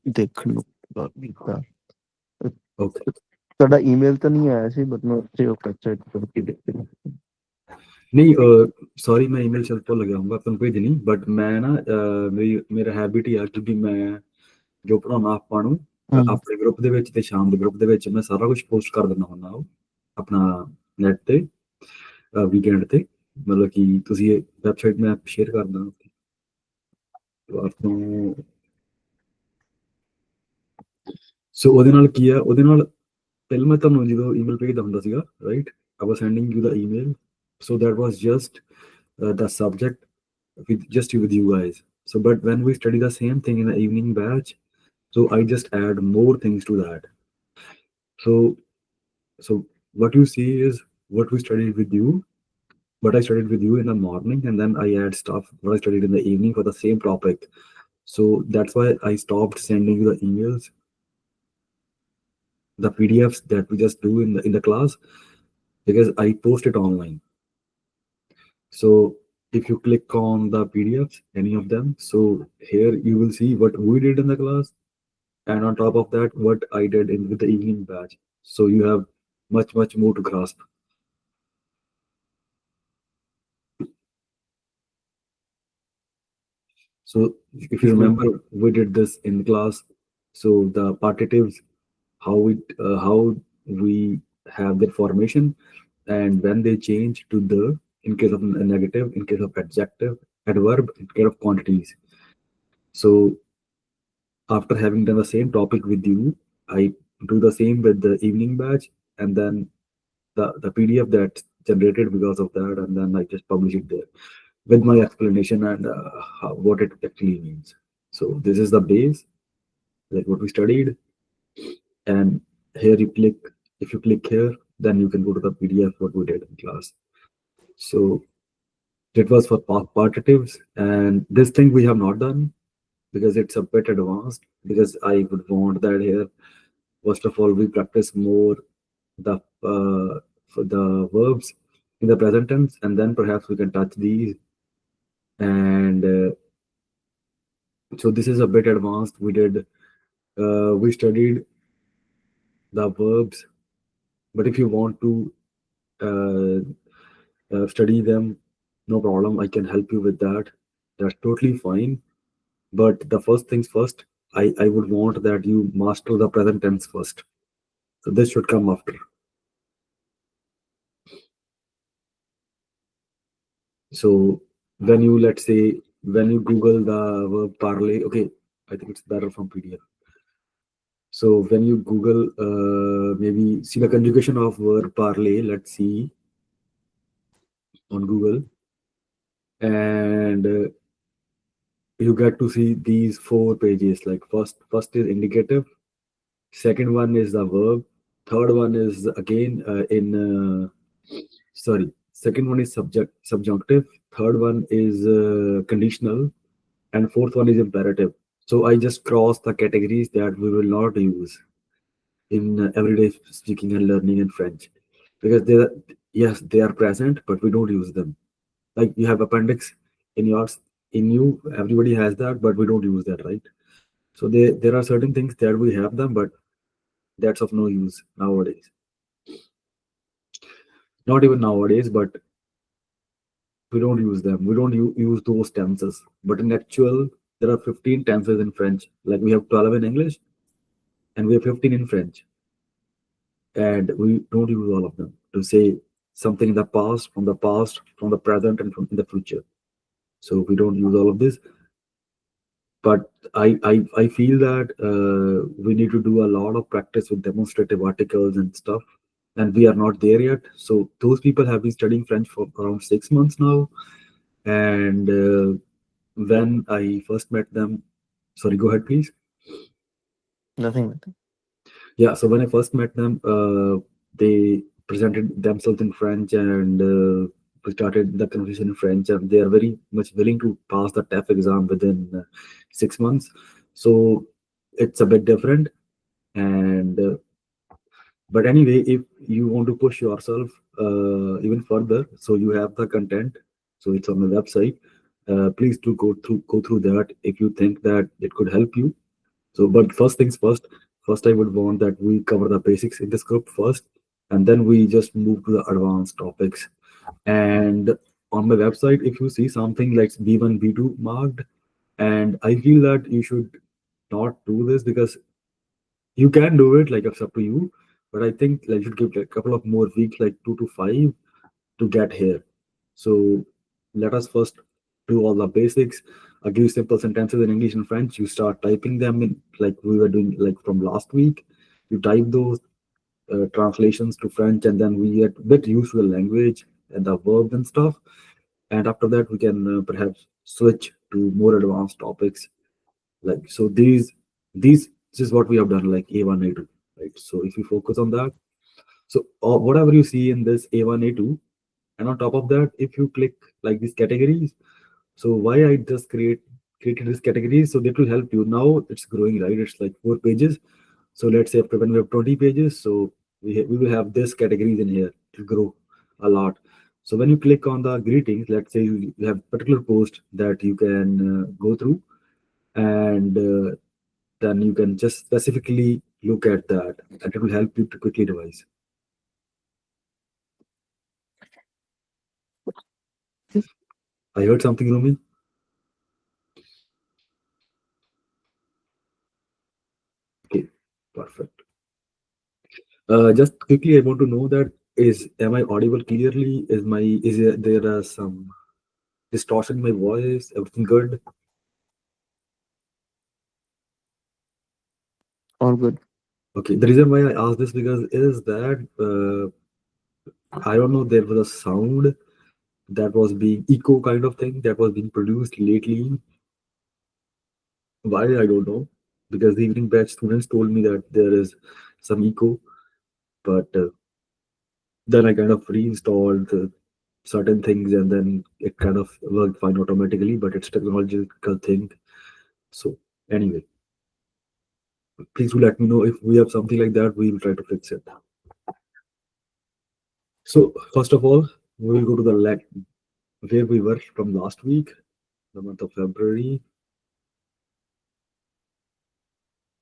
ਦੇਖਣ ਨੂੰ ਕੀਤਾ। Okay. ਤੁਹਾਡਾ ਈਮੇਲ ਤਾਂ ਨਹੀਂ ਆਇਆ ਸੀ, ਬਟ ਮੈਂ ਉੱਥੇ ਉਹ ਵੈਬਸਾਈਟ ਕਰਕੇ ਦੇਖ ਰਿਹਾ। नहीं, सॉरी, मैं ईमेल चल भुल गया हूँ तुम भेजनी, बट मैं ना मेरा हैबिट ही है, क्योंकि मैं जो पढ़ाना ਆਪਾਂ ਨੂੰ ਆਪਣੇ ਗਰੁੱਪ ਦੇ ਵਿੱਚ ਤੇ ਸ਼ਾਮ ਦੇ ਗਰੁੱਪ ਦੇ ਵਿੱਚ ਮੈਂ ਸਾਰਾ ਕੁਝ ਪੋਸਟ ਕਰ ਦਿੰਦਾ ਹੁੰਦਾ ਉਹ ਆਪਣਾ ਨੈਟ ਤੇ ਵੀਕਐਂਡ ਤੇ, ਮਤਲਬ ਕਿ ਤੁਸੀਂ ਇਹ ਵੈਬਸਾਈਟ ਮੈਂ ਸ਼ੇਅਰ ਕਰਦਾ ਤੋਂ। ਸੋ ਉਹਦੇ ਨਾਲ ਕੀ ਆ, ਉਹਦੇ ਨਾਲ ਪਹਿਲਾਂ ਮੈਂ ਤੁਹਾਨੂੰ ਜਦੋਂ ਈਮੇਲ ਭੇਜਦਾ ਹੁੰਦਾ ਸੀਗਾ, right, I was sending you the email, so that was just the subject with just with you guys. So but when we study the same thing in the evening batch, so I just add more things to that. So so what you see is what we studied with you, what I studied with you in the morning, and then I add stuff what I studied in the evening for the same topic. So that's why I stopped sending you the emails, the PDFs that we just do in the class, because I post it online. So if you click on the PDFs, any of them, so here you will see what we did in the class, and on top of that, what I did in with the evening batch. So you have much more to grasp. So if you remember, we did this in class. So the partitives, how we have their formation, and when they change to the, in case of a negative, in case of adjective, adverb, in case of quantities. So after having done the same topic with you, I do the same with the evening batch, and then the PDF that's generated because of that, and then I just publish it there with my explanation and what it actually means. So this is the base, like what we studied, and here you click. If you click here, then you can go to the PDF what we did in class. So it was for partitives, and this thing we have not done because it's a bit advanced. Because I would want that here, first of all, we practice more the for the verbs in the present tense, and then perhaps we can touch these. And so this is a bit advanced. We studied the verbs, but if you want to study them, no problem. I can help you with that. That's totally fine. But the first things first, I would want that you master the present tense first. So this should come after. So when you, let's say, when you Google the verb parlay, okay, I think it's better from PDF. So when you Google, maybe see the conjugation of verb parlay, let's see on Google, and you get to see these 4 pages. Like first is indicative, second one is the verb, third one is again sorry, second one is subjunctive, third one is conditional, and fourth one is imperative. So I just cross the categories that we will not use in everyday speaking and learning in French, because they are, yes, they are present, but we don't use them. Like you have appendix in yours, in you, everybody has that, but we don't use that, right? So there are certain things that we have them, but that's of no use nowadays. Not even nowadays, but we don't use them. We don't use those tenses. But in actual, there are 15 tenses in French. Like we have 12 in English, and we have 15 in French, and we don't use all of them to say something in the past, from the present, and from in the future. So we don't use all of this. But I feel that we need to do a lot of practice with demonstrative articles and stuff, and we are not there yet. So those people have been studying French for around 6 months now, and when I first met them, sorry, go ahead, please. Nothing, nothing. Yeah, so when I first met them, they presented themselves in French, and we started the conversation in French, and they are very much willing to pass the TEF exam within 6 months. So it's a bit different, and but anyway, if you want to push yourself even further, so you have the content, so it's on the website. Please do go through that if you think that it could help you. So, but first things first, first I would want that we cover the basics in this group first, and then we just move to the advanced topics. And on my website, if you see something like B1, B2 marked, and I feel that you should not do this because you can do it, like it's up to you. But I think like you should give like a couple of more weeks, like 2 to 5, to get here. So let us first do all the basics. I'll give you simple sentences in English and French. You start typing them in like we were doing like from last week. You type those translations to French, and then we get a bit used to the language and the verbs and stuff. And after that, we can perhaps switch to more advanced topics. Like so, these this is what we have done, like A1, A2, right? So if you focus on that, so whatever you see in this A1, A2, and on top of that, if you click like these categories, so why I just created this category, so that will help you. Now it's growing, right? It's like 4 pages. So let's say after when we have 20 pages, so we will have this categories in here to grow a lot. So when you click on the greetings, let's say you have particular post that you can go through, and then you can just specifically look at that, and it will help you to quickly revise. I heard something, Rumi. Okay, perfect. Just quickly, I want to know that is am I audible clearly? There some distortion in my voice? Everything good? All good. Okay. The reason why I asked this because is that I don't know, there was a sound that was being echo kind of thing that was being produced lately. Why I don't know, because the evening batch students told me that there is some echo, but then I kind of reinstalled certain things, and then it kind of worked fine automatically. But it's technological thing. So anyway, please do let me know if we have something like that. We will try to fix it. So first of all, we will go to the where we were from last week, the month of February.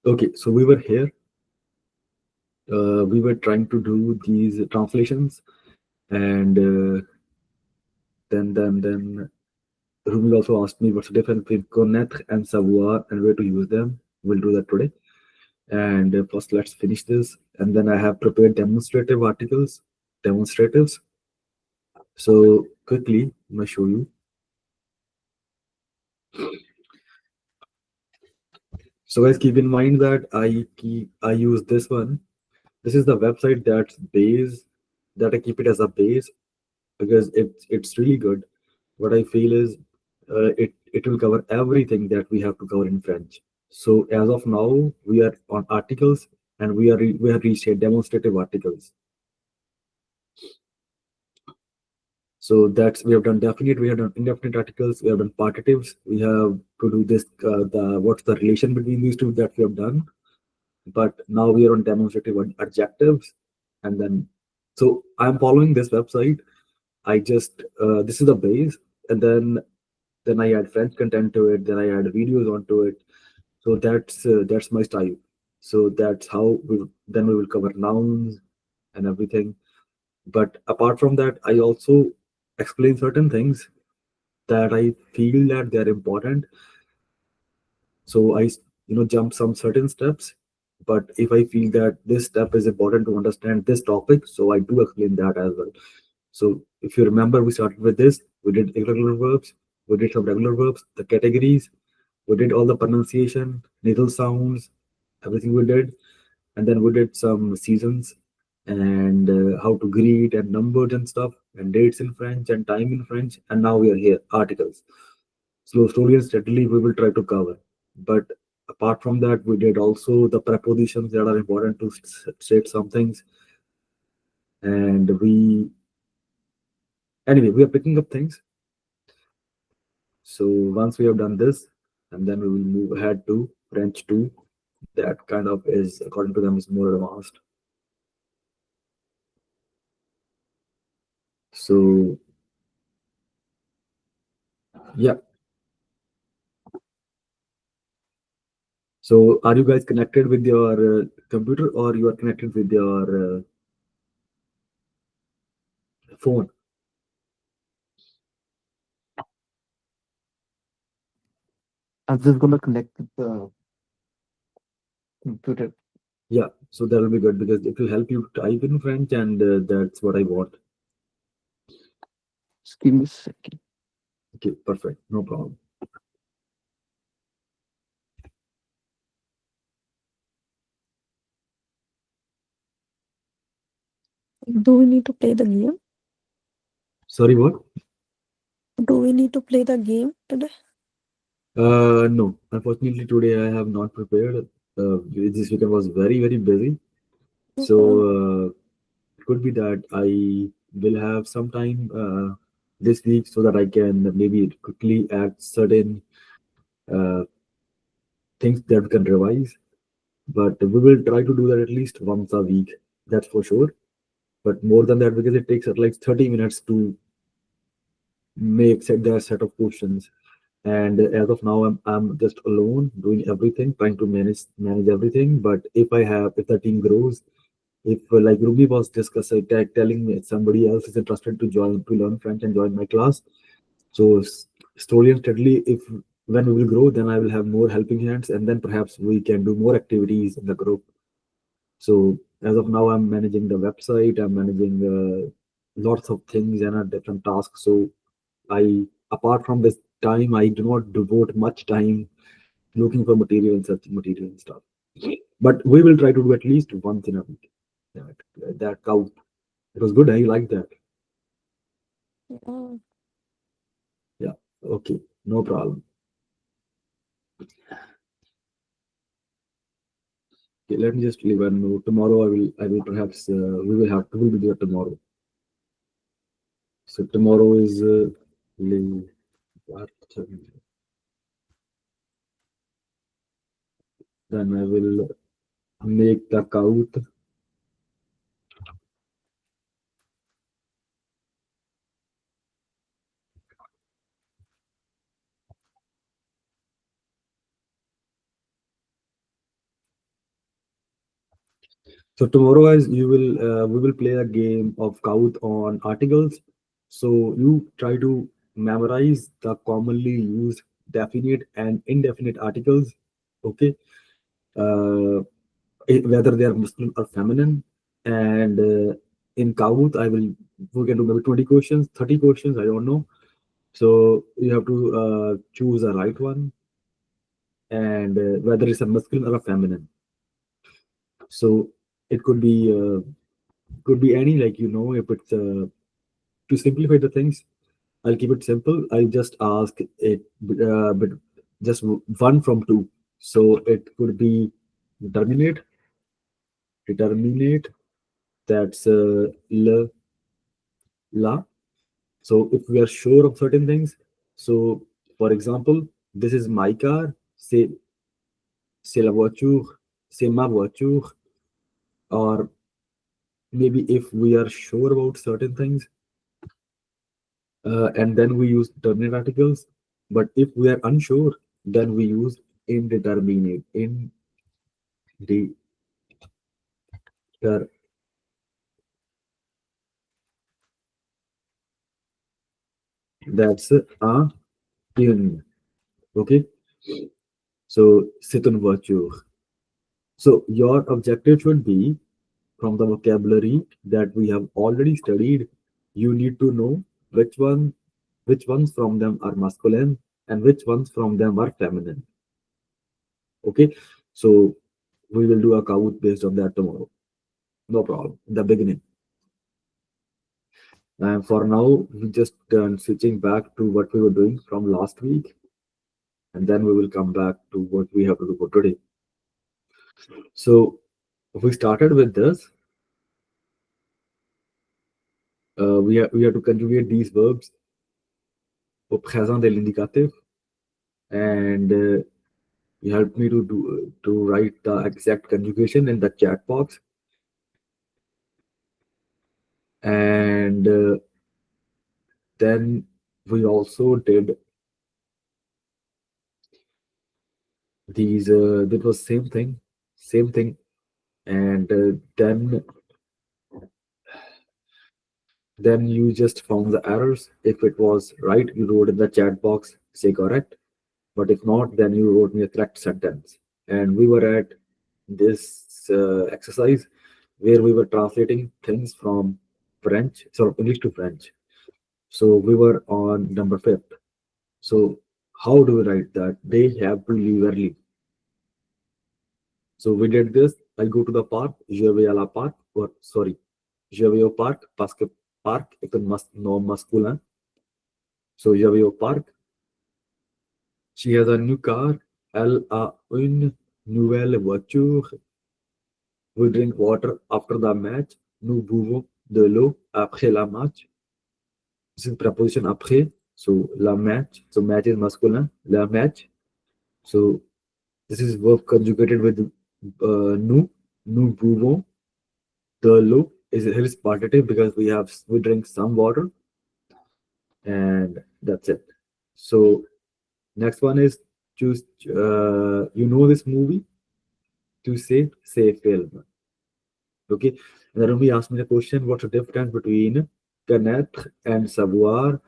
Okay, so we were here. We were trying to do these translations, and then Rumi also asked me what's the difference between connaître and savoir and where to use them. We'll do that today. And first, let's finish this. And then I have prepared demonstrative articles, demonstratives. So quickly, I'm gonna show you. So guys, keep in mind that I use this one. This is the website that I keep it as a base because it's really good. What I feel is it will cover everything that we have to cover in French. So as of now, we are on articles, and we have reached here demonstrative articles. So that's we have done definite, we have done indefinite articles, we have done partitives. We have to do this the what's the relation between these two that we have done. But now we are on demonstrative adjectives, and then so I'm following this website. I just this is the base, and then I add French content to it, then I add videos onto it. So that's my style. So that's how we will cover nouns and everything. But apart from that, I also explain certain things that I feel that they're important. So I jump some certain steps. But if I feel that this step is important to understand this topic, so I do explain that as well. So if you remember, we started with this. We did irregular verbs. We did some regular verbs, the categories. We did all the pronunciation, nasal sounds, everything we did. And then we did some seasons and how to greet and numbers and stuff and dates in French and time in French. And now we are here, articles. Slowly and steadily, we will try to cover. But apart from that, we did also the prepositions that are important to state some things. And anyway, we are picking up things. So once we have done this, and then we will move ahead to French 2. That kind of is, according to them, is more advanced. So yeah, So, are you guys connected with your computer or you are connected with your phone? I'm just gonna connect with the computer. Yeah, so that will be good because it will help you type in French, and that's what I want. Just give me a second. Okay, perfect, no problem. Do we need to play the game? Sorry, what? Do we need to play the game today? No, unfortunately, today I have not prepared. This weekend was very busy, so Oh, it could be that I will have some time this week so that I can maybe quickly add certain uh, things that we can revise. But we will try to do that at least once a week. That's for sure. But more than that, because it takes at like 30 minutes to make set their set of questions. And as of now, I'm just alone doing everything, trying to manage everything. But if the team grows, if like Ruby was discussing, telling me somebody else is interested to join to learn French and join my class. So slowly and steadily, if when we will grow, then I will have more helping hands, and then perhaps we can do more activities in the group. So as of now, I'm managing the website. I'm managing lots of things and different tasks. So apart from this time, I do not devote much time looking for material and searching material and stuff. But we will try to do at least once in a week. That count. It was good. I like that. yeah. Yeah. Okay. No problem. Okay, let me just leave a note. Tomorrow I will perhaps we will be there tomorrow. So tomorrow is leave. Then I will make the count. So tomorrow, guys, you will we will play a game of count on articles. So you try to memorize the commonly used definite and indefinite articles. Okay, uh, whether they are masculine or feminine. And in count, I will we can do maybe 20 questions, 30 questions. I don't know. So you have to choose a right one, and whether it's a masculine or a feminine. So it could be any, like, if it's to simplify the things, I'll keep it simple. I'll just ask it, but just one from two. So it could be determinate, determinate. That's la. So if we are sure of certain things, so for example, this is my car. C'est la voiture, c'est ma voiture. Or maybe if we are sure about certain things, and then we use determinate articles. But if we are unsure, then we use indeterminate. That's a in. Okay, so c'est une voiture. So your objective should be, from the vocabulary that we have already studied, you need to know which ones from them are masculine and which ones from them are feminine. Okay, so we will do a count based on that tomorrow. No problem. In the beginning. And for now, we just switching back to what we were doing from last week, and then we will come back to what we have to do for today. So we started with this. We have to conjugate these verbs au présent de l'indicatif, and you helped me to write the exact conjugation in the chat box, and then we also did These that was same thing, and then you just found the errors. If it was right, you wrote in the chat box, say correct. But if not, then you wrote me a correct sentence. And we were at this exercise where we were translating things from French, sort of English to French. So we were on number fifth. So how do we write that? They have to leave early. So we did this. I go to the park, je vais à la park, or sorry, je vais au parc parce que parc est un nom masculin. So je vais au parc. She has a new car. Elle a une nouvelle voiture. We drink water after the match. Nous buvons de l'eau après la match. This is preposition après. So la match. So match is masculine. La match. So this is verb conjugated with nous. Nous buvons de l'eau. Is here is partitive because we drink some water, and that's it. So next one is choose. You know this movie? To say film. Okay. And then we asked me the question, what's the difference between connaître and savoir?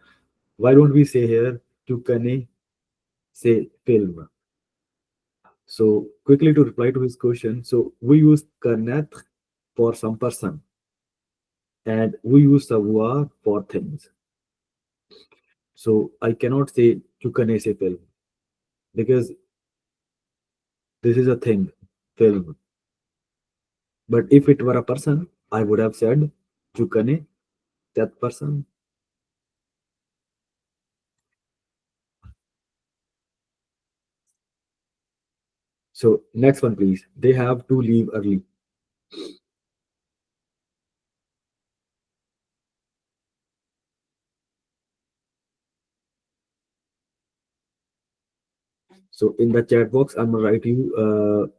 Why don't we say here to connaît, say film? So quickly to reply to his question, so we use connaître for some person and we use savoir for things. So I cannot say tu connais say film because this is a thing, film. But if it were a person, I would have said tu connais that person. So next one, please. They have to leave early. So in the chat box, I'm gonna write you.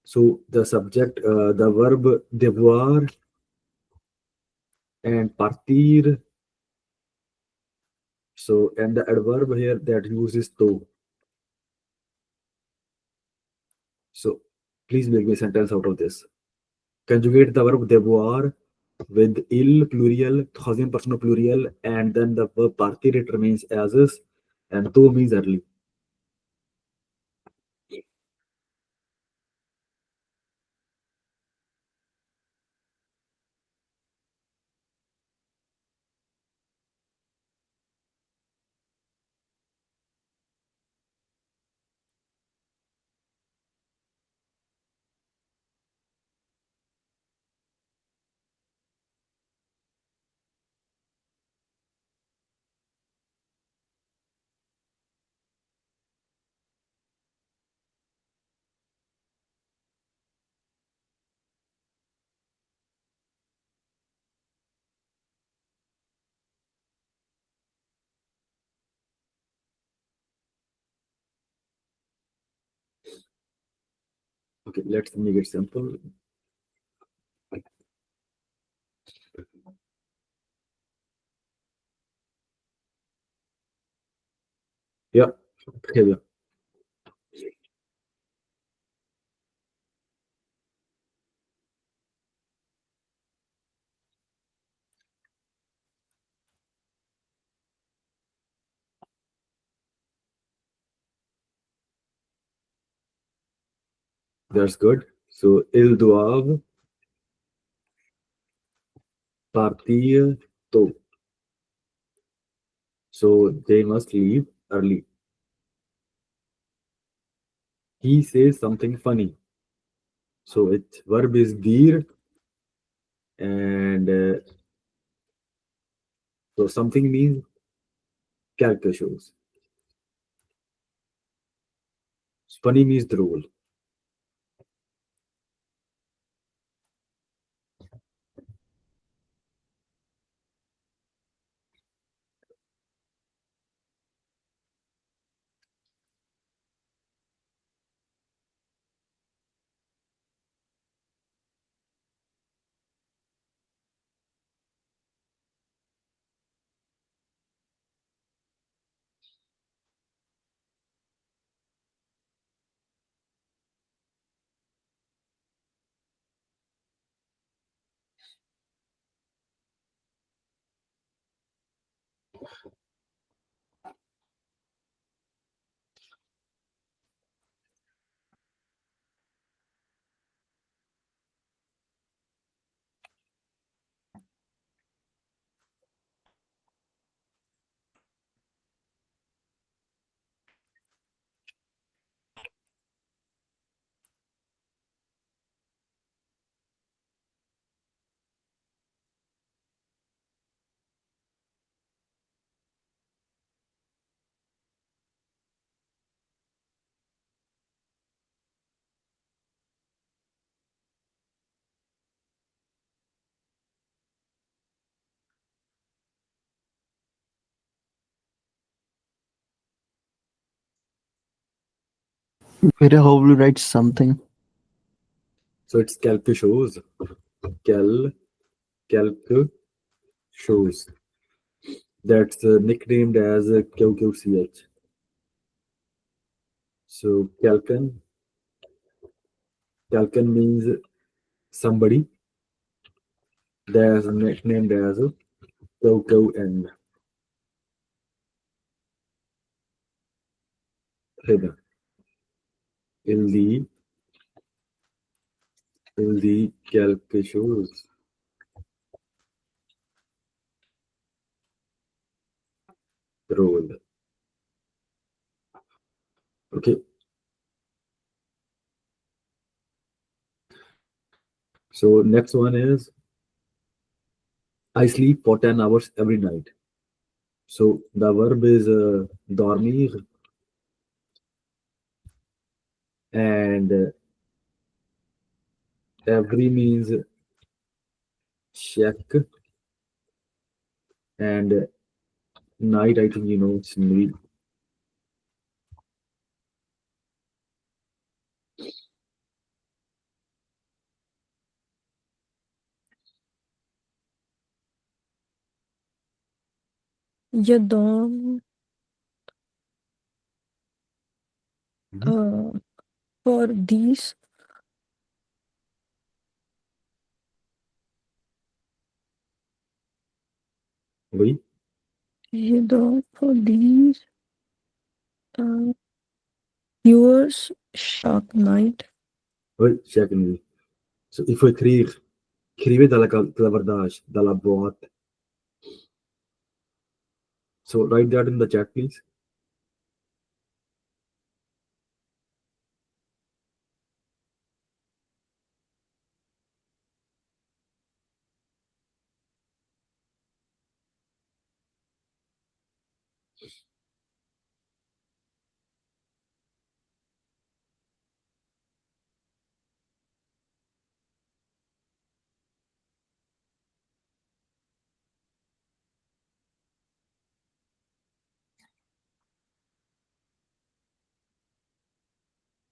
So the subject, the verb devoir and partir. So and the adverb here that uses to. So please make me a sentence out of this. Conjugate the verb devoir with il plural, thousand personal plural, and then the verb partir it remains as is, and to means early. Okay, let's make it simple. Yeah, okay, yeah. That's good. So ils doivent partir tôt. So they must leave early. He says something funny. So its verb is dire, and so something means quelque chose. Funny means droll. Where how will you write something? So it's quelque chose. Quelque chose. That's nicknamed as QQCH. So Calcan means somebody. That's nicknamed as QQN. Hidden. In the quelque chose role. Okay. So next one is I sleep for 10 hours every night. So the verb is dormir, and every means check, and night, I think you know it's nuit. You don't Mhm. uh, for these. Oui, You don't for these. Uh, yours shark night. oui, check nuit. So il faut écrire, écrivez dans la clavardage, dans la boîte. So write that in the chat, please.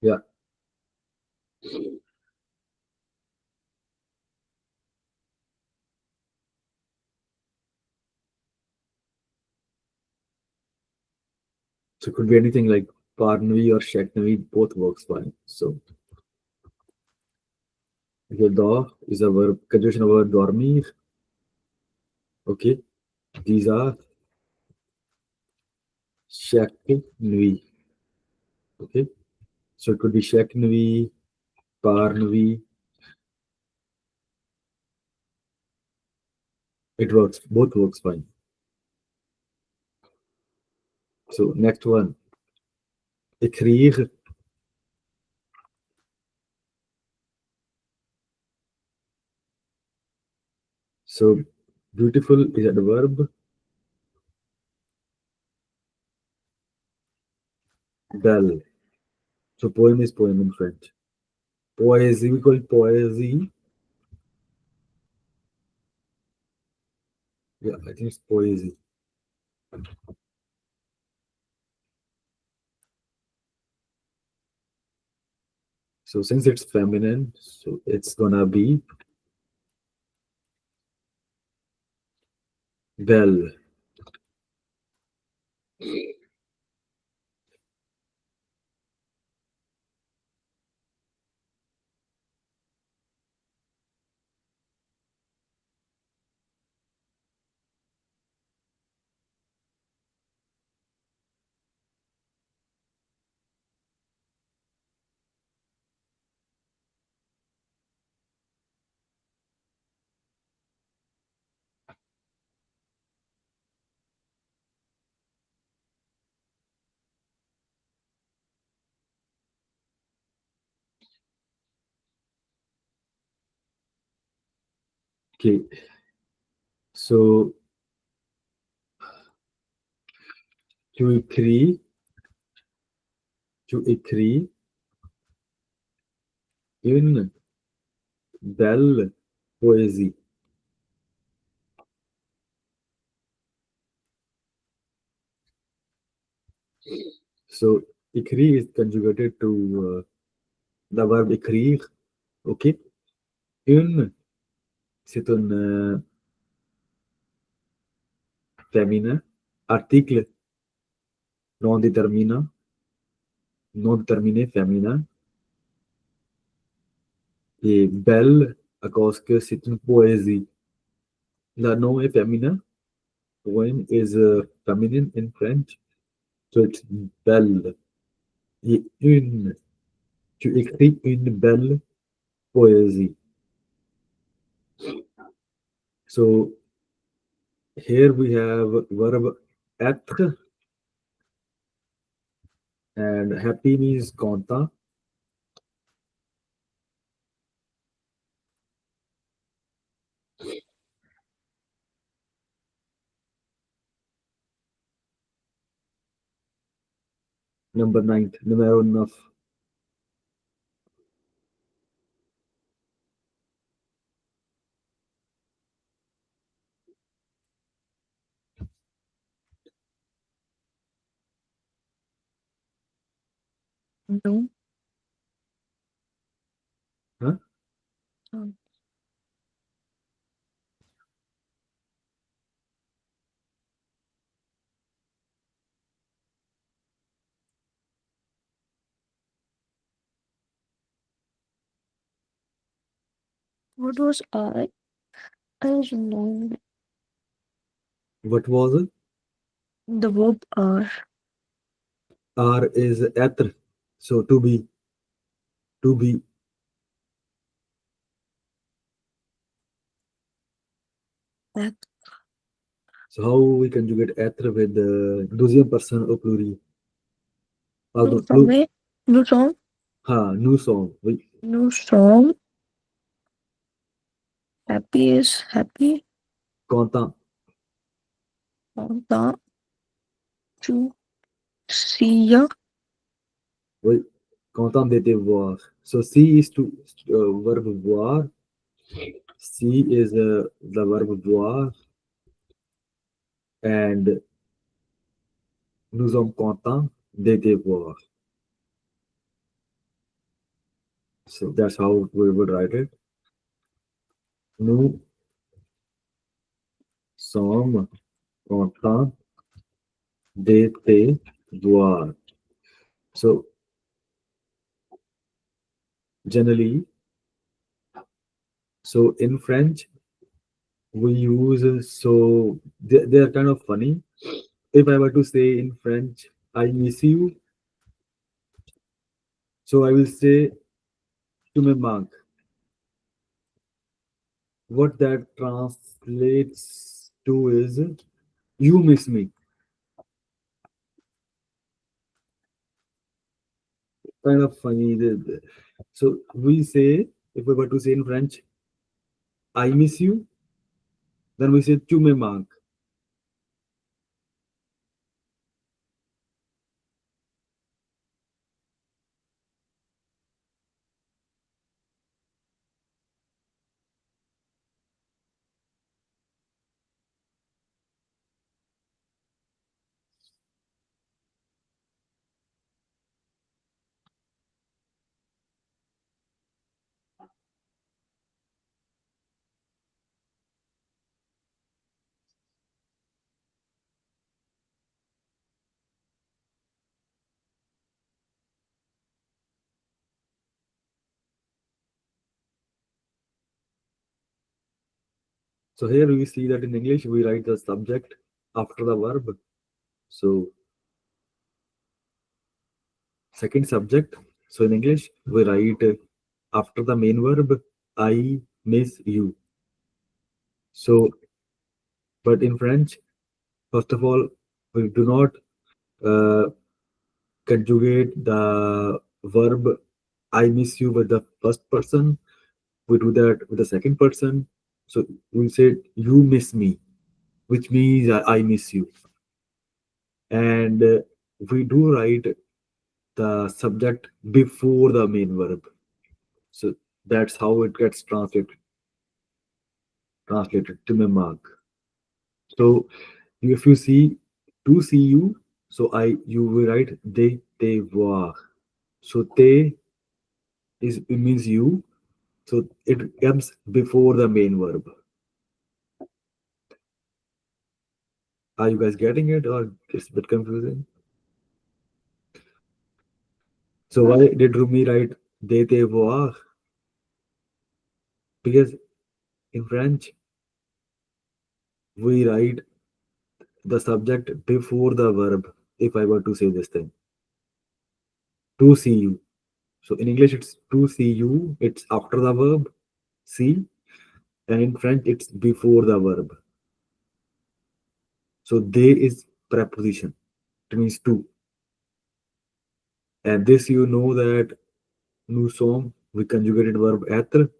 Yeah. So it could be anything like par nuit or check nuit, both works fine. So okay, do is a verb, conjunction of word dormir. Okay, these are chaque nuit. Okay, so it could be chaque nuit, par nuit. It works, both works fine. So next one, écrire. So beautiful is a verb. Belle. So poem is poem in French. Poesy, we call it poesy. Yeah, I think it's poesy. So since it's feminine, so it's gonna be belle. Okay, so tu écris, tu écris une belle poésie. So écrit is conjugated to the verb écrire. Okay, une c'est un féminin, article non déterminant, non déterminé féminin, et belle à cause que c'est une poésie. Le nom est féminin. Poem is feminine in French, so it's belle. Et une, tu écris une belle poésie. So here we have verb être, and happy means content. Number ninth, numero 9. No. Huh? Um, what was I? I don't know. What was it? The verb are. R is être, so to be, to be. That. So how we conjugate être with deuxième personne au pluriel? No Pardon, song. No song. हाँ, nous sommes, oui. No song. Happy is happy. Content, Content to see ya. oui. Content de te voir. So see is to verb voir. See is the verb voir, and nous sommes contents de te voir. So that's how we would write it. Nous sommes contents de te voir. So generally, so in French, we use so they are kind of funny. If I were to say in French, I miss you, so I will say tu me manques. What that translates to is you miss me. Kind of funny. So we say, if we were to say in French, I miss you, then we say tu me manques. So here we see that in English we write the subject after the verb. So second subject. So in English we write after the main verb I miss you. So but in French, first of all, we do not uh, conjugate the verb I miss you with the first person. We do that with the second person. So we say you miss me, which means I miss you. And we do write the subject before the main verb. So that's how it gets translated to my mark. So if you see to see you, so you will write they voir. So they is it means you. So it comes before the main verb. Are you guys getting it, or it's a bit confusing? So why did Rumi write they voir? Because in French we write the subject before the verb. If I were to say this thing, to see you. So in English it's to see you. It's after the verb see, and in French it's before the verb. So they is preposition. It means to. And this you know that nous sommes we conjugated verb être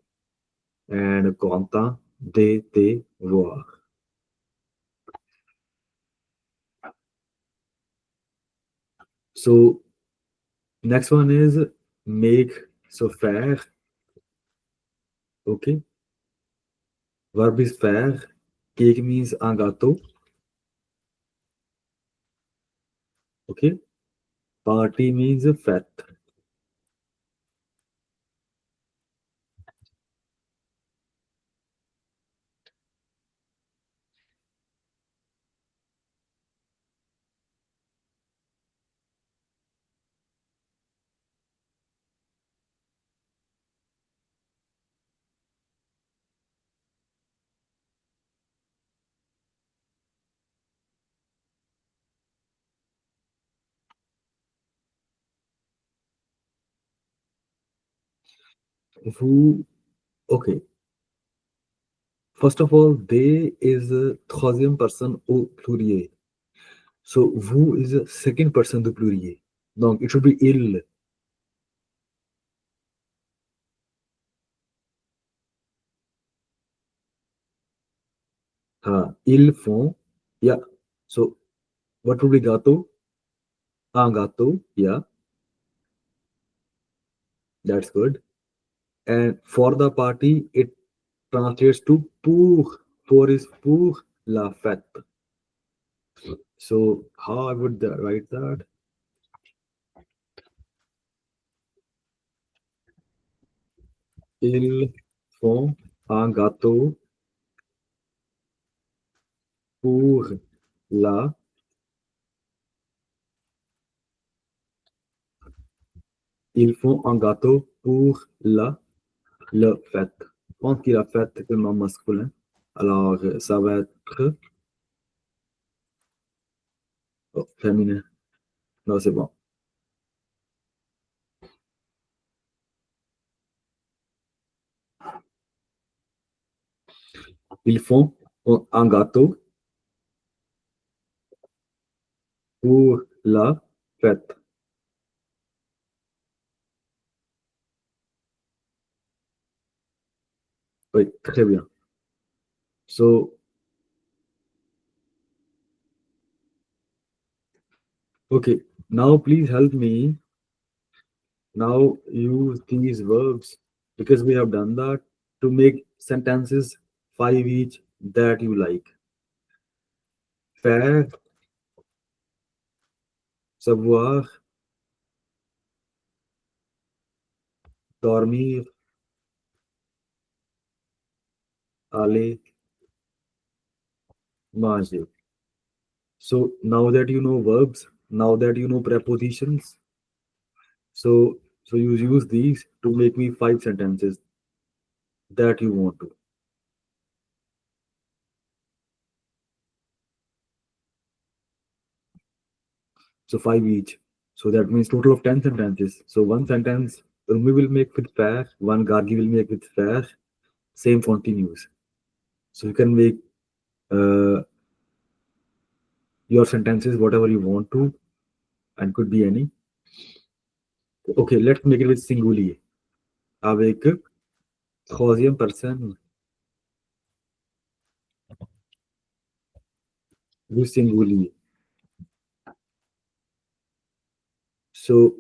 and content they voir. So next one is make. So faire. Okay. Verb is faire. Cake means un gâteau. Okay. Party means fête. Vous. Okay. First of all, they is a troisième personne au pluriel. So vous is a second person du pluriel. Donc it should be il. Ils font. Yeah. So what would be gâteau? Un gâteau. Yeah. That's good. And for the party, it translates to pour. For is pour la fête. So how I would write that? Ils font un gâteau pour la. Ils font un gâteau pour le fête. Je pense qu'il a fait est un nom masculin. Alors, ça va être féminin. Non, c'est bon. Ils font un gâteau pour la fête. Oui, très bien. So, okay, now please help me now use these verbs because we have done that to make sentences five each that you like. Faire, savoir, dormir, aller, manger. So now that you know verbs, now that you know prepositions, so you use these to make me five sentences that you want to. So five each. So that means total of 10 sentences. So one sentence Rumi will make with faire, one Gargi will make with faire, same continues. So you can make uh, your sentences whatever you want to, and could be any. Okay, let's make it with singulier. Avec troisième personne use singularly. So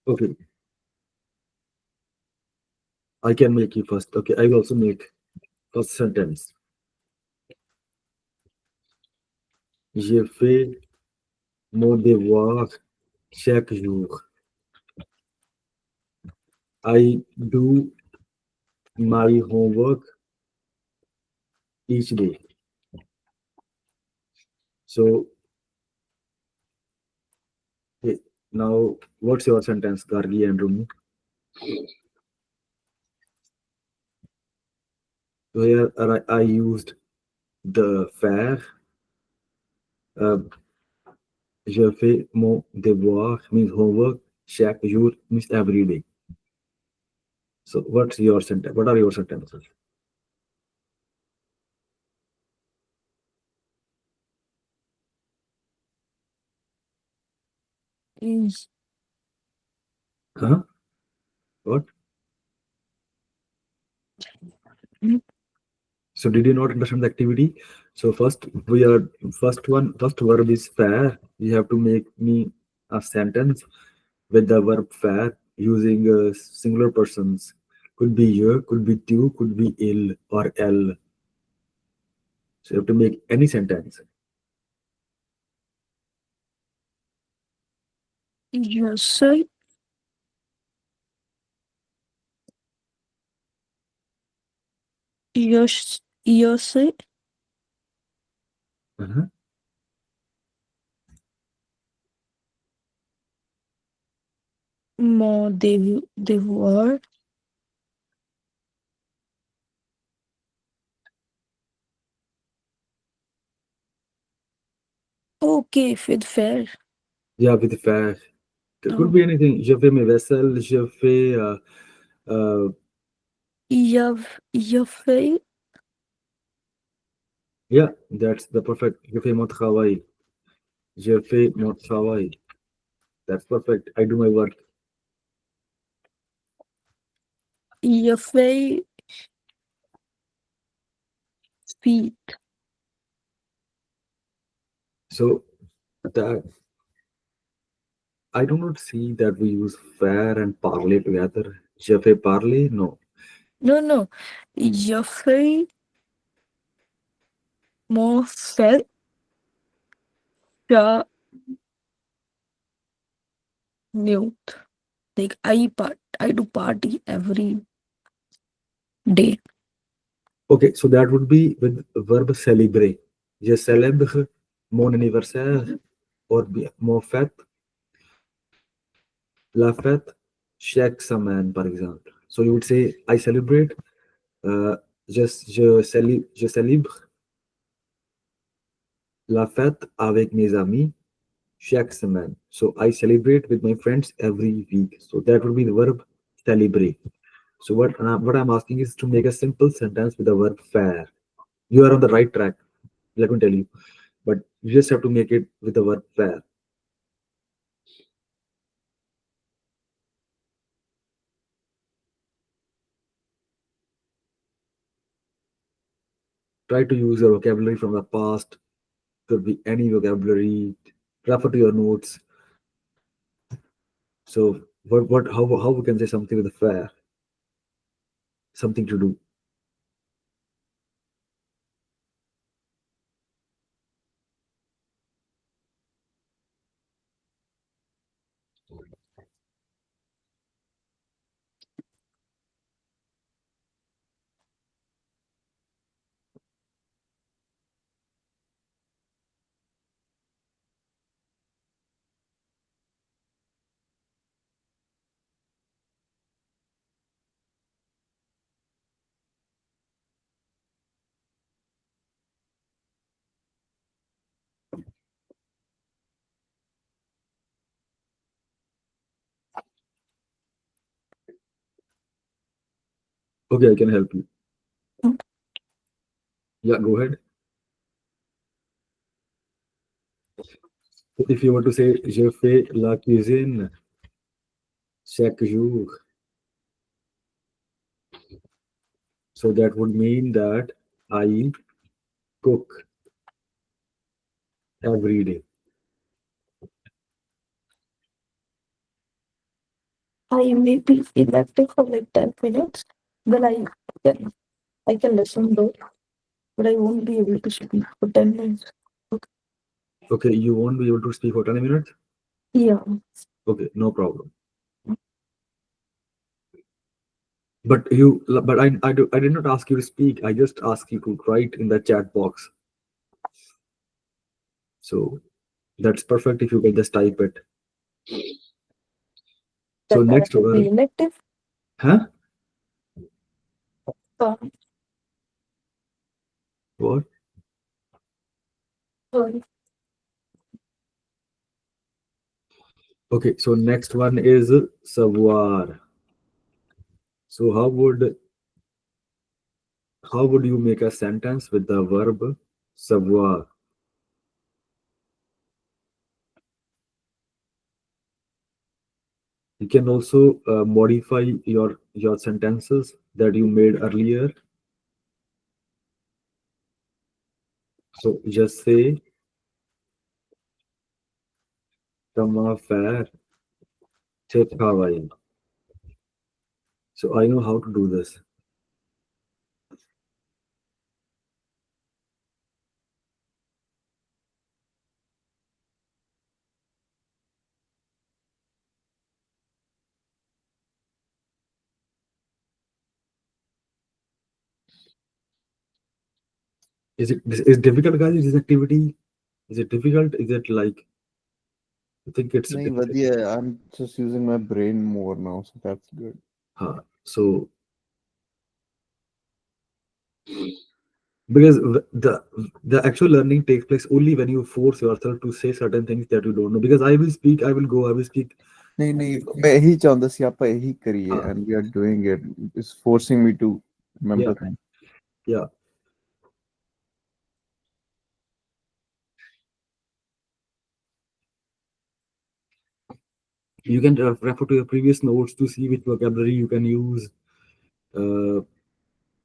okay, I can make you first. Okay, I will also make first sentence. J'ai fait mon devoir chaque jour. I do my homework each day. So okay, now what's your sentence, Gargi and Rumi? So here I used the faire. Uh, je fais mon devoir means homework. Chaque jour means every day. So what's your sentence? What are your sentences? Is Huh? What? mm, So did you not understand the activity? So first verb is faire. You have to make me a sentence with the verb faire using singular persons. Could be je, could be tu, could be il or elle. So you have to make any sentence. je sais, je sais Uh-huh. mon devoir. Okay, with fair. Yeah, with faire. It could Oh, be anything. Je fais mes vaisselles, je fais uh, je fais, yeah, that's the perfect. Je fais mon travail. Je fais mon travail. That's perfect. I do my work. je fais feet. So that I do not see that we use fair and parler together. Je fais parler? No. No, no. Je fais mon fait. Ja, mute. Like I do party every day. Okay, so that would be with verb célébrer. Je célèbre mon anniversaire or mon fête, la fête, chaque semaine, par exemple. So you would say, I celebrate, uh, je célèbre la fête avec mes amis chaque semaine. So I celebrate with my friends every week. So that would be the verb celebrate. So what I'm asking is to make a simple sentence with the verb faire. You are on the right track. Let me tell you, but you just have to make it with the verb faire. Try to use your vocabulary from the past. Could be any vocabulary. Refer to your notes. So how we can say something with the faire? Something to do. Okay, I can help you. Yeah, go ahead. So if you want to say je fais la cuisine chaque jour, so that would mean that I cook every day. I may be inactive for like 10 minutes. Then can I can listen though, but I won't be able to speak for 10 minutes. Okay. Okay, you won't be able to speak for 20 minutes? Yeah. Okay, no problem. But I did not ask you to speak. I just asked you to write in the chat box. So that's perfect if you can just type it. So That I next will be word, inactive. huh? Uh, What? sorry. Okay, so next one is savoir. So how would you make a sentence with the verb savoir? You can also modify your sentences that you made earlier. So just say comment faire ce travail. So I know how to do this. Is it difficult, guys? Is this activity? Is it difficult? Is it like I think it's नहीं वधिया है. I'm just using my brain more now, so that's good. so because the actual learning takes place only when you force yourself to say certain things that you don't know. Because I will speak, I will go, I will speak. नहीं नहीं मैं यही चाहता सी ਆਪਾਂ यही करिए हाँ, and we are doing it. It's forcing me to yeah, remember things. yeah. You can refer to your previous notes to see which vocabulary you can use, uh,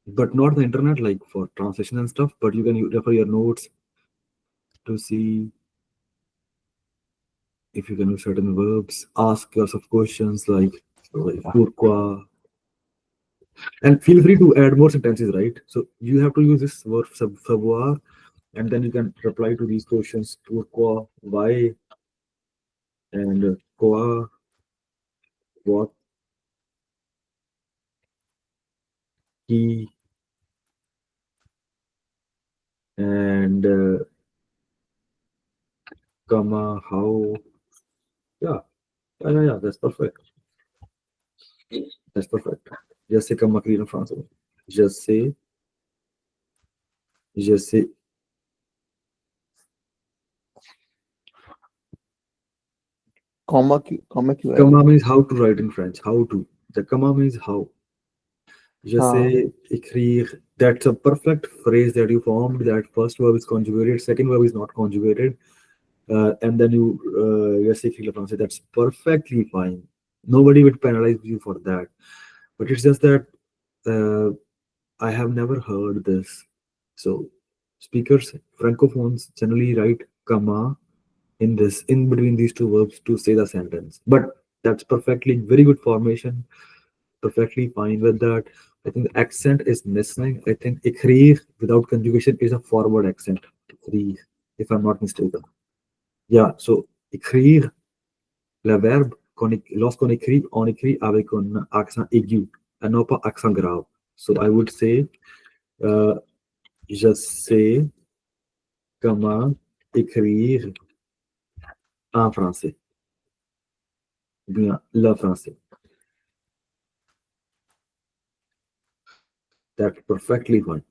but not the internet like for translation and stuff. But you can refer your notes to see if you can use certain verbs. Ask yourself questions like pourquoi, and feel free to add more sentences. Right. So you have to use this verb savoir, and then you can reply to these questions: pourquoi, why, and quoi, what, qui, and comment, how. Yeah, yeah. That's perfect. That's perfect. Je sais comment écrire en français. Je sais, je sais. Comma क्यों है? Comment means how to write in French. How to. The comment means how. Je हाँ. sais écrire. That's a perfect phrase that you formed. That first verb is conjugated, second verb is not conjugated, and then you je sais écrire le français. That's perfectly fine. Nobody would penalize you for that. But it's just that uh, I have never heard this. So speakers, francophones generally write comma in between these two verbs to say the sentence. But that's perfectly very good formation. Perfectly fine with that. I think the accent is missing. I think écrire without conjugation is a forward accent. Écrire, if I'm not mistaken. Yeah. So écrire, le verbe lorsqu'on écrit, on écrit avec un accent aigu et non pas accent grave. So I would say uh, je sais comment écrire en français. Ou bien le français. That's perfectly fine.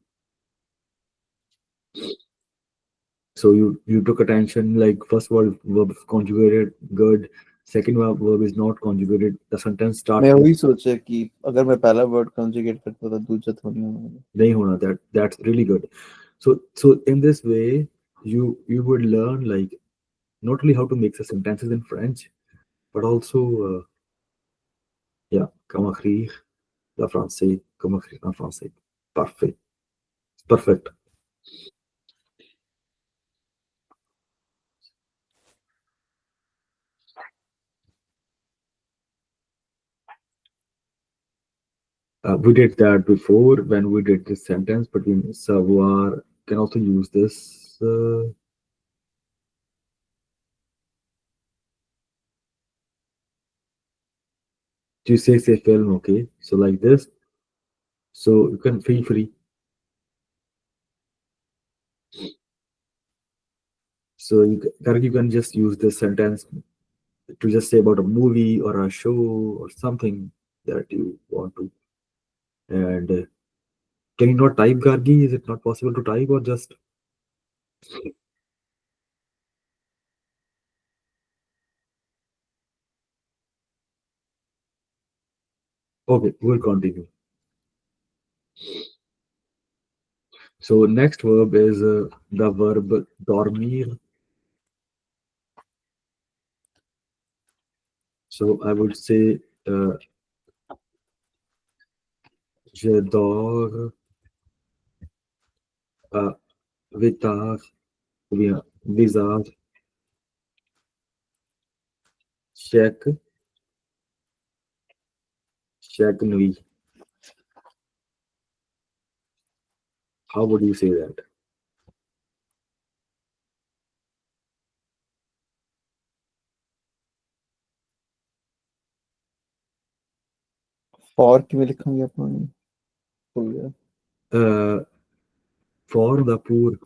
So you took attention like first word verb conjugated good, Second verb is not conjugated. The sentence मैं starts with वही सोचा कि अगर मैं पहला word conjugate करता तो दूसरा थोड़ी होना। nahi hona. That's really good. So in this way, you would learn like not only how to make the sentences in French, but also yeah, comment écrire la français, comment écrire en français. Parfait, perfect. We did that before when we did this sentence between savoir. Can also use this. Tu sais c'est film, okay? So like this. So you can feel free. So you can just use this sentence to just say about a movie or a show or something that you want to. And can you not type Gargi? Is it not possible to type or just okay? We'll continue. So next verb is the verb dormir. So I would say je dors tard ou bien visage chaque chaque nuit. How would you say that? For क्यों लिखेंगे अपन हो गया Uh, for the poor.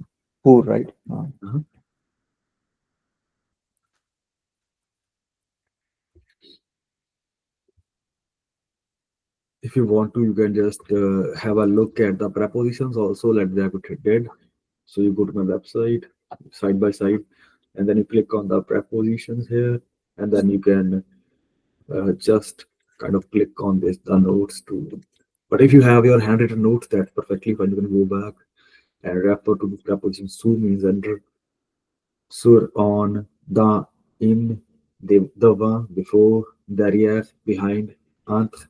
पूर right हाँ Uh-huh. If you want to, you can just have a look at the prepositions also, like Jacob did. So you go to my website, side by side, and then you click on the prepositions here, and then you can just kind of click on this the notes too. But if you have your handwritten notes, that's perfectly fine. You can go back and refer to the preposition. Su means under, sur on, the in, devant before, derrière behind, entre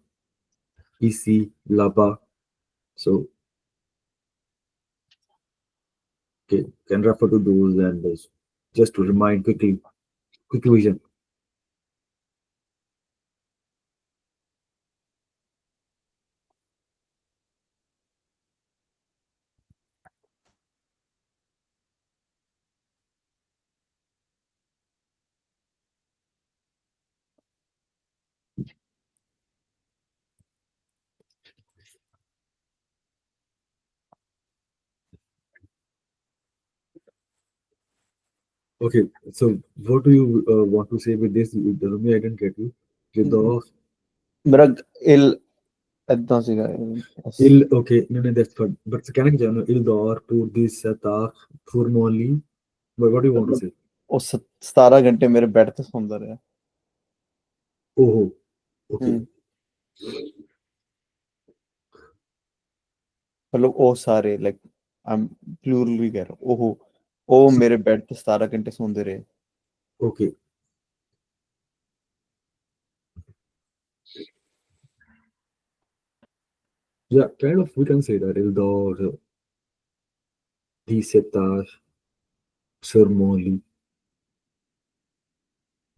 ici là-bas. So okay, can refer to those and just to remind quickly, quick revision. Okay, so what do you want to say with this? Rumi, I didn't get you. With मेरा इल इतना सीगा बस il, okay, no, no, that's fine. But can I get il dor to this tak formally? But what do you want to मतलब say? वो 17 घंटे मेरे bed पे सौंदा रहा Oh, okay. हम्म मतलब ओ सारे लाइक आई एम प्लूरली कह रहा हूँ ओहो ओ So, मेरे बेड पे 17 घंटे सौंदे रहे okay. Yeah, kind of we can say that il dor this tak formally.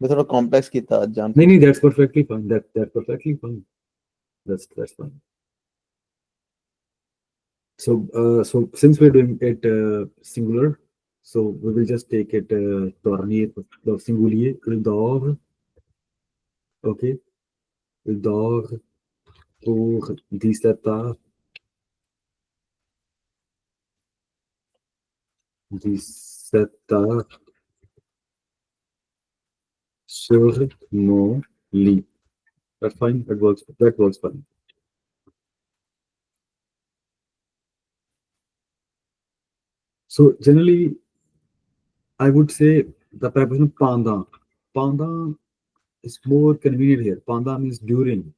मैं थोड़ा कॉम्प्लेक्स किया आज जान No, के no, that's perfectly fine. That's perfectly fine. That's fine. So since we're doing it singular, so we will just take it dormir, the singulier, il dort, okay, il dort pour 17 heures, 17 heures sur mon lit. That's fine. That works. That works fine. So generally, I would say the preposition pendant. Pendant It's more convenient here. Panda means during.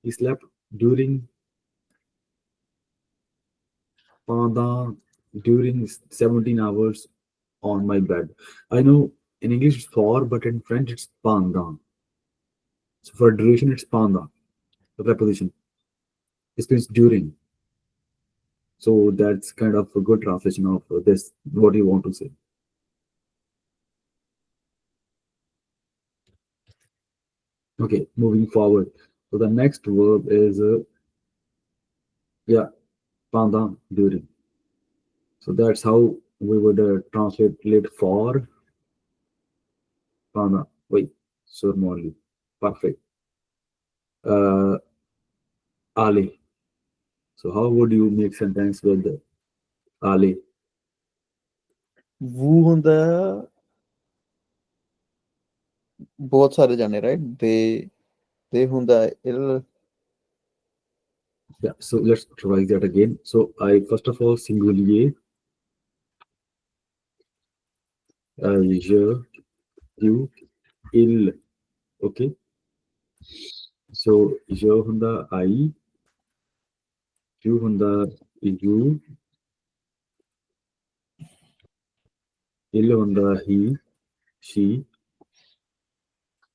He slept during pendant during 17 hours on my bed. I know in English it's for, but in French it's pendant. So for duration it's pendant. The preposition. It means during. So that's kind of a good translation of this, what you want to say. Okay, moving forward. So the next verb is, yeah, pendant, during. So that's how we would translate it for pendant. Wait, surmoli. Perfect. Uh, Ali. So how would you make sentence with Ali? वो ਹੁੰਦਾ ਬਹੁਤ ਸਾਰੇ ਜਾਣੇ right ਦੇ ਹੁੰਦਾ ਇਲ Yeah, so let's try that again. So I first of all singulier, je, you, il. Okay. So je hunda I, you hunda you, il hunda he, she,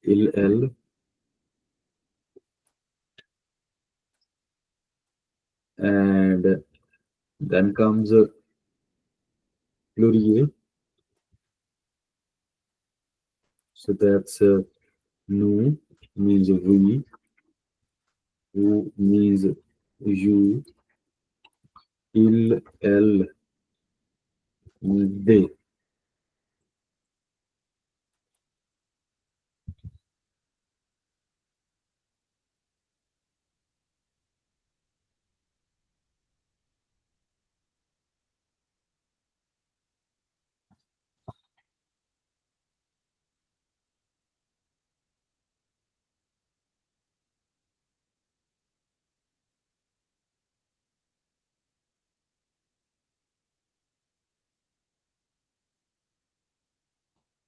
il elle, and then comes pluriel. So that's nous means we, vous means you, il, elle, they.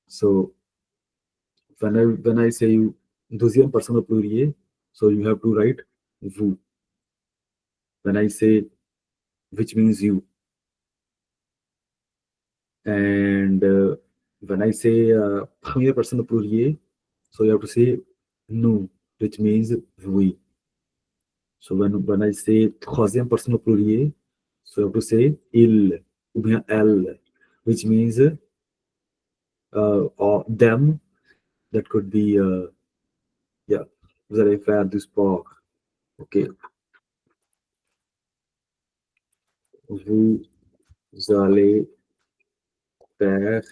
So when I say deuxième personne au pluriel, so you have to write vous. When I say which means you, and when I say première personne au pluriel, so you have to say nous, which means we. So when I say troisième personne au pluriel, so you have to say il ou bien elle, which means or them. That could be yeah. Vous allez faire du sport. Okay. Vous allez faire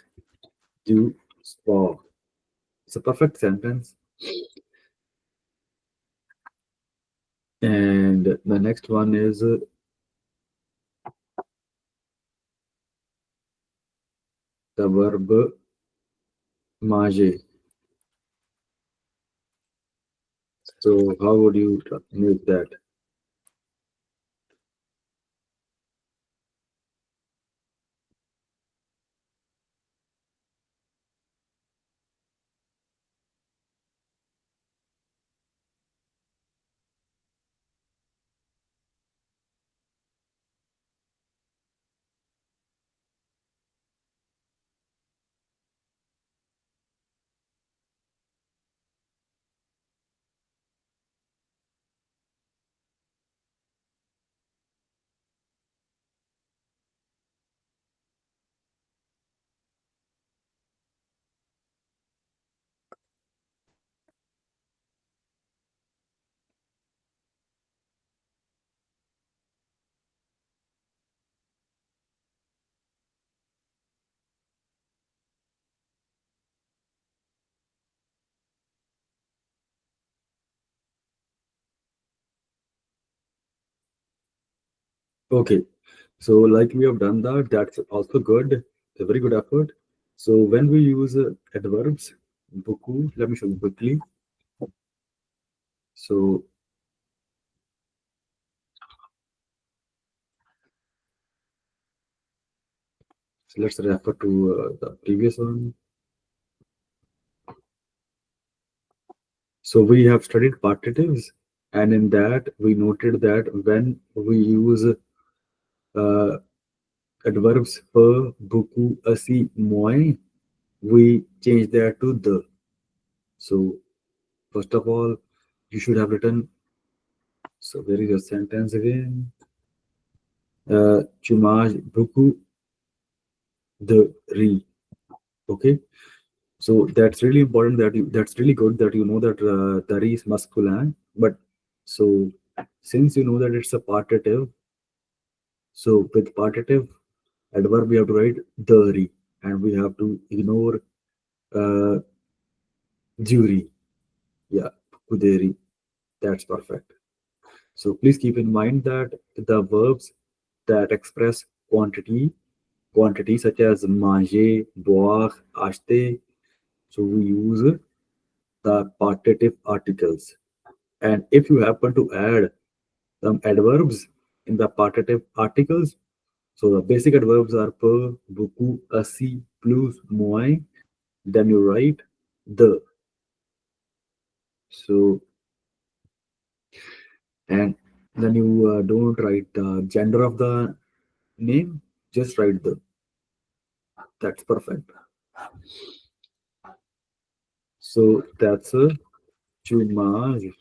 du sport. It's a perfect sentence. And the next one is the verb manger. So how would you make that? Okay, so like we have done that, that's also good, a very good effort. So when we use adverbs, beaucoup, let me show you quickly. So let's refer to the previous one. So we have studied partitives, and in that we noted that when we use adverbs per, beaucoup, asi, moins, we change that to the. So first of all, you should have written. So where is your sentence again? Tu manges beaucoup de riz. Okay. So that's really important that you, that's really good that you know that the riz is masculine. But so since you know that it's a partitive, so with partitive adverb we have to write the riz, and we have to ignore uh, jury. Yeah, kuderi. That's perfect. So please keep in mind that the verbs that express quantity such as manger, boire, acheter. So we use the partitive articles. And if you happen to add some adverbs in the partitive articles, so the basic adverbs are per, beaucoup, assi, plus, moins, then you write the. So, and then you don't write the gender of the name, just write the. That's perfect. So that's a chumage,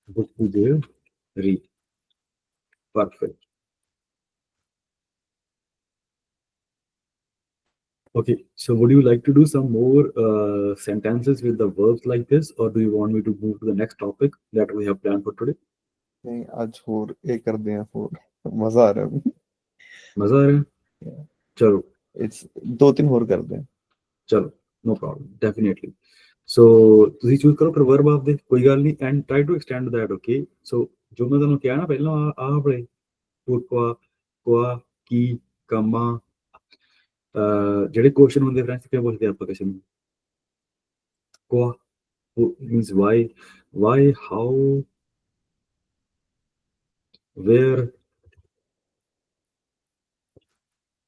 beaucoup de riz. Perfect. Okay, so would you like to do some more sentences with the verbs like this, or do you want me to move to the next topic that we have planned for today? नहीं आज होर ये कर दें होर मजा आ रहा है मजा आ रहा है? चलो इट्स 2-3 होर कर दें चलो नो प्रॉब्लम डेफिनेटली सो ਤੁਸੀਂ ਚੂਜ਼ ਕਰੋ ਫਿਰ ਵਰਬ ਆਪ ਦੇ ਕੋਈ ਗੱਲ ਨਹੀਂ and try to extend that okay so ਜੋ ਮੈਂ ਤੁਹਾਨੂੰ ਕਿਹਾ ਨਾ ਪਹਿਲਾਂ ਆ ਆਪਣੇ pourquoi quoi qui comment ਜਿਹੜੇ ਕੁਐਸਚਨ ਹੁੰਦੇ ਫਰੈਂਚ ਕਿਵੇਂ ਪੁੱਛਦੇ ਆਪਾਂ ਕਿਸੇ ਨੂੰ quoi means why how where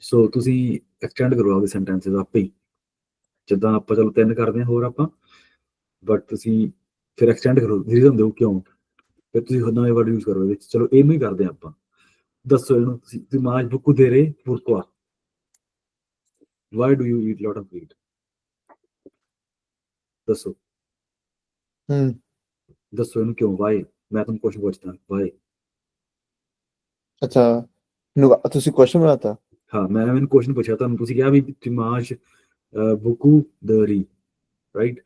ਸੋ ਤੁਸੀਂ ਐਕਸਟੈਂਡ ਕਰੋ ਆਪਦੇ ਸੈਂਟੈਂਸਸ ਆਪੇ ਹੀ ਜਿੱਦਾਂ ਆਪਾਂ ਚਲੋ 3 ਕਰਦੇ ਹਾਂ ਹੋਰ ਆਪਾਂ ਬਟ ਤੁਸੀਂ ਫਿਰ ਐਕਸਟੈਂਡ ਕਰੋ ਰੀਜ਼ਨ ਦਿਓ ਕਿਉਂ ਫਿਰ ਤੁਸੀਂ ਨਵੇਂ ਵਰਡ ਯੂਜ਼ ਕਰੋ ਇਹਦੇ ਵਿੱਚ ਚਲੋ ਇਹਨੂੰ ਹੀ ਕਰਦੇ ਹਾਂ ਆਪਾਂ ਦੱਸੋ ਇਹਨੂੰ ਤੁਸੀਂ ਦਿਮਾਗ ਬੁੱਕੂ ਦੇ ਰਹੇ pourquoi why do you eat lot of meat ਦੱਸੋ ਦੱਸੋ ਇਹਨੂੰ ਕਿਉਂ why ਮੈਂ ਤੁਹਾਨੂੰ ਕੁਐਸਚਨ ਪੁੱਛਦਾ why ਅੱਛਾ ਨੂੰ ਤੁਸੀਂ ਕੁਐਸਚਨ ਬਣਾਤਾ ਹਾਂ ਮੈਂ ਮੈਨੂੰ ਕੁਐਸਚਨ ਪੁੱਛਿਆ ਤੁਹਾਨੂੰ ਤੁਸੀਂ ਕਿਹਾ ਵੀ ਦਿਮਾਗ ਬੁੱਕੂ ਦੇ ਰਹੀ ਰਾਈਟ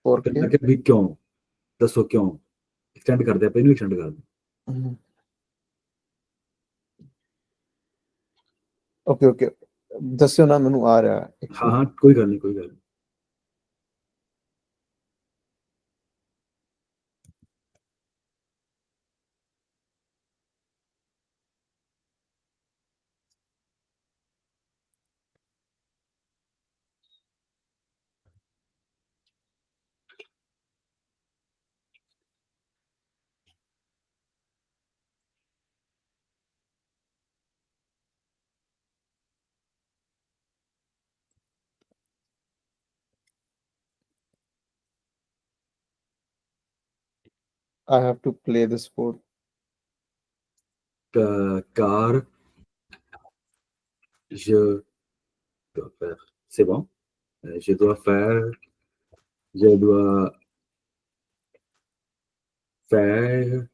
और ਫਿਰ के ਮੈਂ ਕਿਹਾ ਵੀ ਕਿਉਂ ਦੱਸੋ ਕਿਉਂ ਐਕਸਟੈਂਡ ਕਰਦੇ ਆਪਾਂ ਇਹਨੂੰ ਐਕਸਟੈਂਡ ਕਰਦੇ ओके ओके ਦੱਸਿਓ ਨਾ ਮੈਨੂੰ ਆ ਰਿਹਾ ਹਾਂ ਹਾਂ ਕੋਈ ਗੱਲ ਨਹੀਂ ਕੋਈ ਗੱਲ ਨਹੀਂ I have to play this for car je dois faire c'est bon je dois faire je dois faire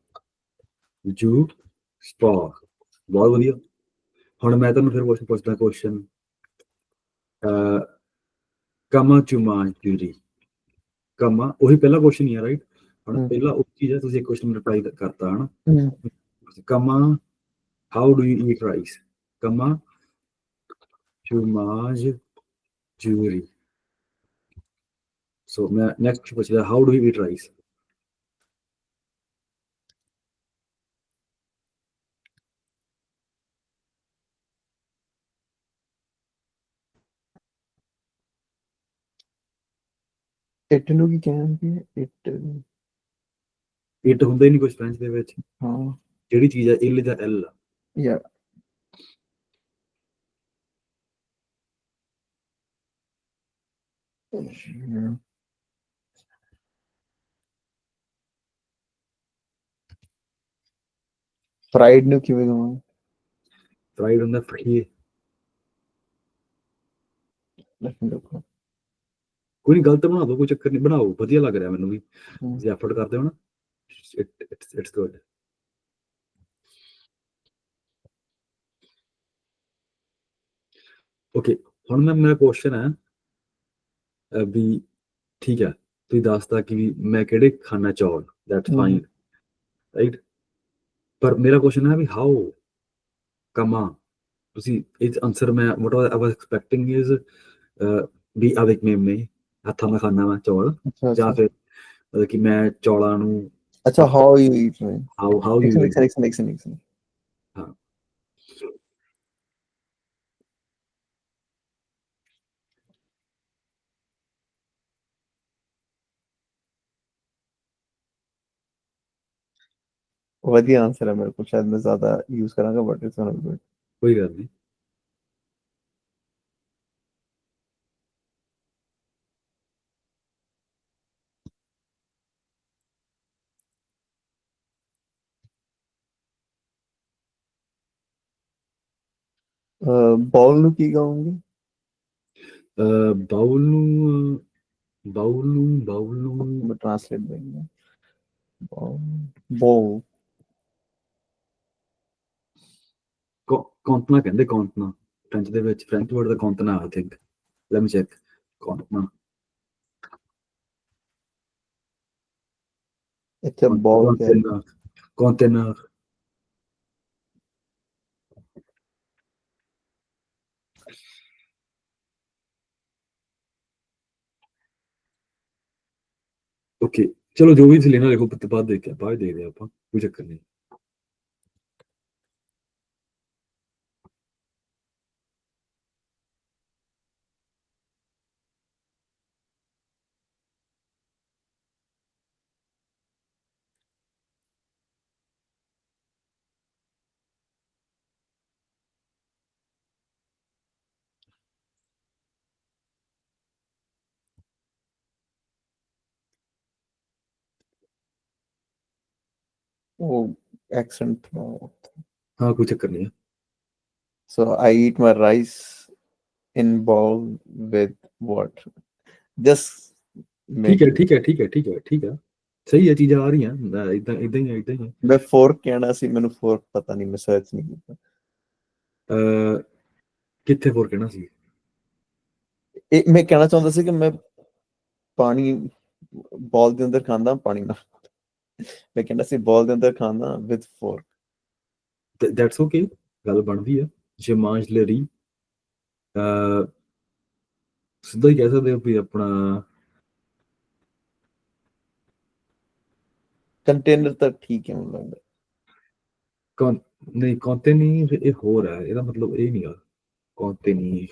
du sport ਬਹੁਤ ਵਧੀਆ ਹੁਣ ਮੈਂ ਤੁਹਾਨੂੰ ਫਿਰ ਕੁਐਸਚਨ ਪੁੱਛਦਾ question comment tu manges du riz comment ਉਹੀ ਪਹਿਲਾ ਕੁਐਸਚਨ ਹੀ ਆ ਰਾਈਟ ਹੁਣ ਪਹਿਲਾ ਉਹ ਚੀਜ਼ ਹੈ ਤੁਸੀਂ ਇੱਕ ਕੁਐਸਚਨ ਰਿਪਲਾਈ ਕਰਤਾ ਹਨਾ comment how do you eat rice comment tu manges du riz so ਮੈਂ next ਪੁੱਛਦਾ how do you eat rice it ਨੂੰ ਕੀ ਕਹਿੰਦੇ ਇਟ ਇਟ ਹੁੰਦਾ ਹੀ ਨਹੀਂ ਕੁਝ ਫ੍ਰੈਂਚ ਦੇ ਵਿੱਚ ਹਾਂ ਜਿਹੜੀ ਚੀਜ਼ ਹੈ ਇਲ ਜਾਂ ਐਲ ਯਾ ਫਰਾਈਡ ਨੂੰ ਕਿਵੇਂ ਕਹਾਂ? ਫਰਾਈਡ ਹੁੰਦਾ ਫਰੀਏ। ਕੋਈ ਨਹੀਂ, ਗਲਤ ਬਣਾ ਦੋ, ਕੋਈ ਚੱਕਰ ਨਹੀਂ, ਬਣਾਓ, ਵਧੀਆ ਲੱਗ ਰਿਹਾ ਮੈਨੂੰ ਵੀ, ਜੇ ਐਫਰਟ ਕਰਦੇ ਹੋ ਨਾ, ਇਟਸ ਗੁੱਡ। ਓਕੇ, ਹੁਣ ਮੇਰਾ ਕੁਐਸਚਨ ਹੈ ਵੀ, ਠੀਕ ਹੈ, ਤੁਸੀਂ ਦੱਸਤਾ ਕਿ ਵੀ ਮੈਂ ਕਿਹੜੇ ਖਾਣਾ ਚੌਲ, ਦੈਟਸ ਫਾਈਨ, ਰਾਈਟ, ਪਰ ਮੇਰਾ ਕੁਐਸਚਨ ਹੈ ਵੀ ਹਾਊ ਕਮਾ ਤੁਸੀਂ ਇਹ ਆਨਸਰ, ਮੈਂ ਵਟ ਆਈ ਵਾਸ ਐਕਸਪੈਕਟਿੰਗ ਇਜ਼ ਵੀ avec ਮੇਮੇ ਹੱਥਾਂ ਨਾਲ ਖਾਣਾ ਵਾ ਚੌਲ, ਜਾਂ ਫਿਰ ਮਤਲਬ ਕਿ ਮੈਂ ਚੌਲਾਂ ਨੂੰ, ਅੱਛਾ, how you eat right, how you eat, ਇੱਕ ਹਾਂ। ਵਧੀਆ ਆਨਸਰ ਹੈ ਮੇਰੇ ਕੋਲ, ਸ਼ਾਇਦ ਮੈਂ ਜ਼ਿਆਦਾ ਯੂਜ਼ ਕਰਾਂਗਾ, ਬਟ ਇਟਸ ਨॉट ਗੁੱਡ। ਕੋਈ ਗੱਲ ਨਹੀਂ। ਬਾਉਲ ਨੂੰ ਕੀ ਕਹੋਗੇ? ਬਾਉਲ ਨੂੰ, ਬਾਉਲ ਨੂੰ ਮੈਂ ਟ੍ਰਾਂਸਲੇਟ ਦੇਂਗਾ, ਬਾਉਲ ਕੌਂਤਨਾ ਕਹਿੰਦੇ, ਕੌਂਤਨਾ ਫ੍ਰੈਂਚ ਦੇ ਵਿੱਚ, ਫ੍ਰੈਂਚ ਵਰਡ ਦਾ ਕੌਂਤਨਾ, I think, let me check, ਕੌਂਤਨਾ, ਇੱਥੇ ਬਾਉਲ ਕਹਿ ਰਹੇ। container, ਓਕੇ, ਚਲੋ ਜੋ ਵੀ ਸੀ ਲੈਣਾ ਦੇਖੋ, ਬਾਅਦ ਦੇਖਦੇ ਆਪਾਂ, ਕੋਈ ਚੱਕਰ ਨਹੀਂ। ਉਹ ਐਕਸੈਂਟ, ਹਾਂ, ਕੋਈ ਚੱਕਰ ਨਹੀਂ ਹੈ। so I eat my rice in bowl with what, just ਠੀਕ make ਹੈ, it। ਠੀਕ ਹੈ, ਠੀਕ ਹੈ, ਠੀਕ ਹੈ, ਠੀਕ ਹੈ, ਸਹੀ ਹੈ, ਚੀਜ਼ਾਂ ਆ ਰਹੀਆਂ, ਇਦਾਂ ਇਦਾਂ ਹੀ ਹੈ, ਇਦਾਂ ਹੀ ਹੈ। ਮੈਂ ਫੋਰਕ ਕਹਿਣਾ ਸੀ, ਮੈਨੂੰ ਫੋਰਕ ਪਤਾ ਨਹੀਂ, ਮੈਂ ਸਰਚ ਨਹੀਂ ਕੀਤਾ। ਕਿੱਥੇ ਫੋਰ ਕਹਿਣਾ ਸੀ? ਇਹ ਮੈਂ ਕਹਿਣਾ ਚਾਹੁੰਦਾ ਸੀ ਕਿ ਮੈਂ ਪਾਣੀ ਬਾਲ ਦੇ ਅੰਦਰ ਖਾਂਦਾ, ਪਾਣੀ ਨਾਲ, ਮੈਂ ਕਹਿੰਦਾ ਸੀ ਬਾਲ ਦੇ ਅੰਦਰ ਖਾਂਦਾ ਵਿਦ ਫੋਰਕ। ਦੈਟਸ ਓਕੇ, ਗੱਲ ਬਣਦੀ ਹੈ। ਜੇ ਮਾਂਜਲਰੀ, ਸਿੱਧਾ ਹੀ ਕਹਿ ਸਕਦੇ ਹੋ ਵੀ ਆਪਣਾ ਕੰਟੇਨਰ ਤਾਂ ਠੀਕ ਹੈ ਮੈਨੂੰ ਲੱਗਦਾ। ਨਹੀਂ, ਕੌਂਤੇ ਨਹੀਂ, ਇਹ ਹੋਰ ਹੈ, ਇਹਦਾ ਮਤਲਬ ਇਹ ਨਹੀਂ ਆ, ਕੌਂਤੇ ਨਹੀਂ,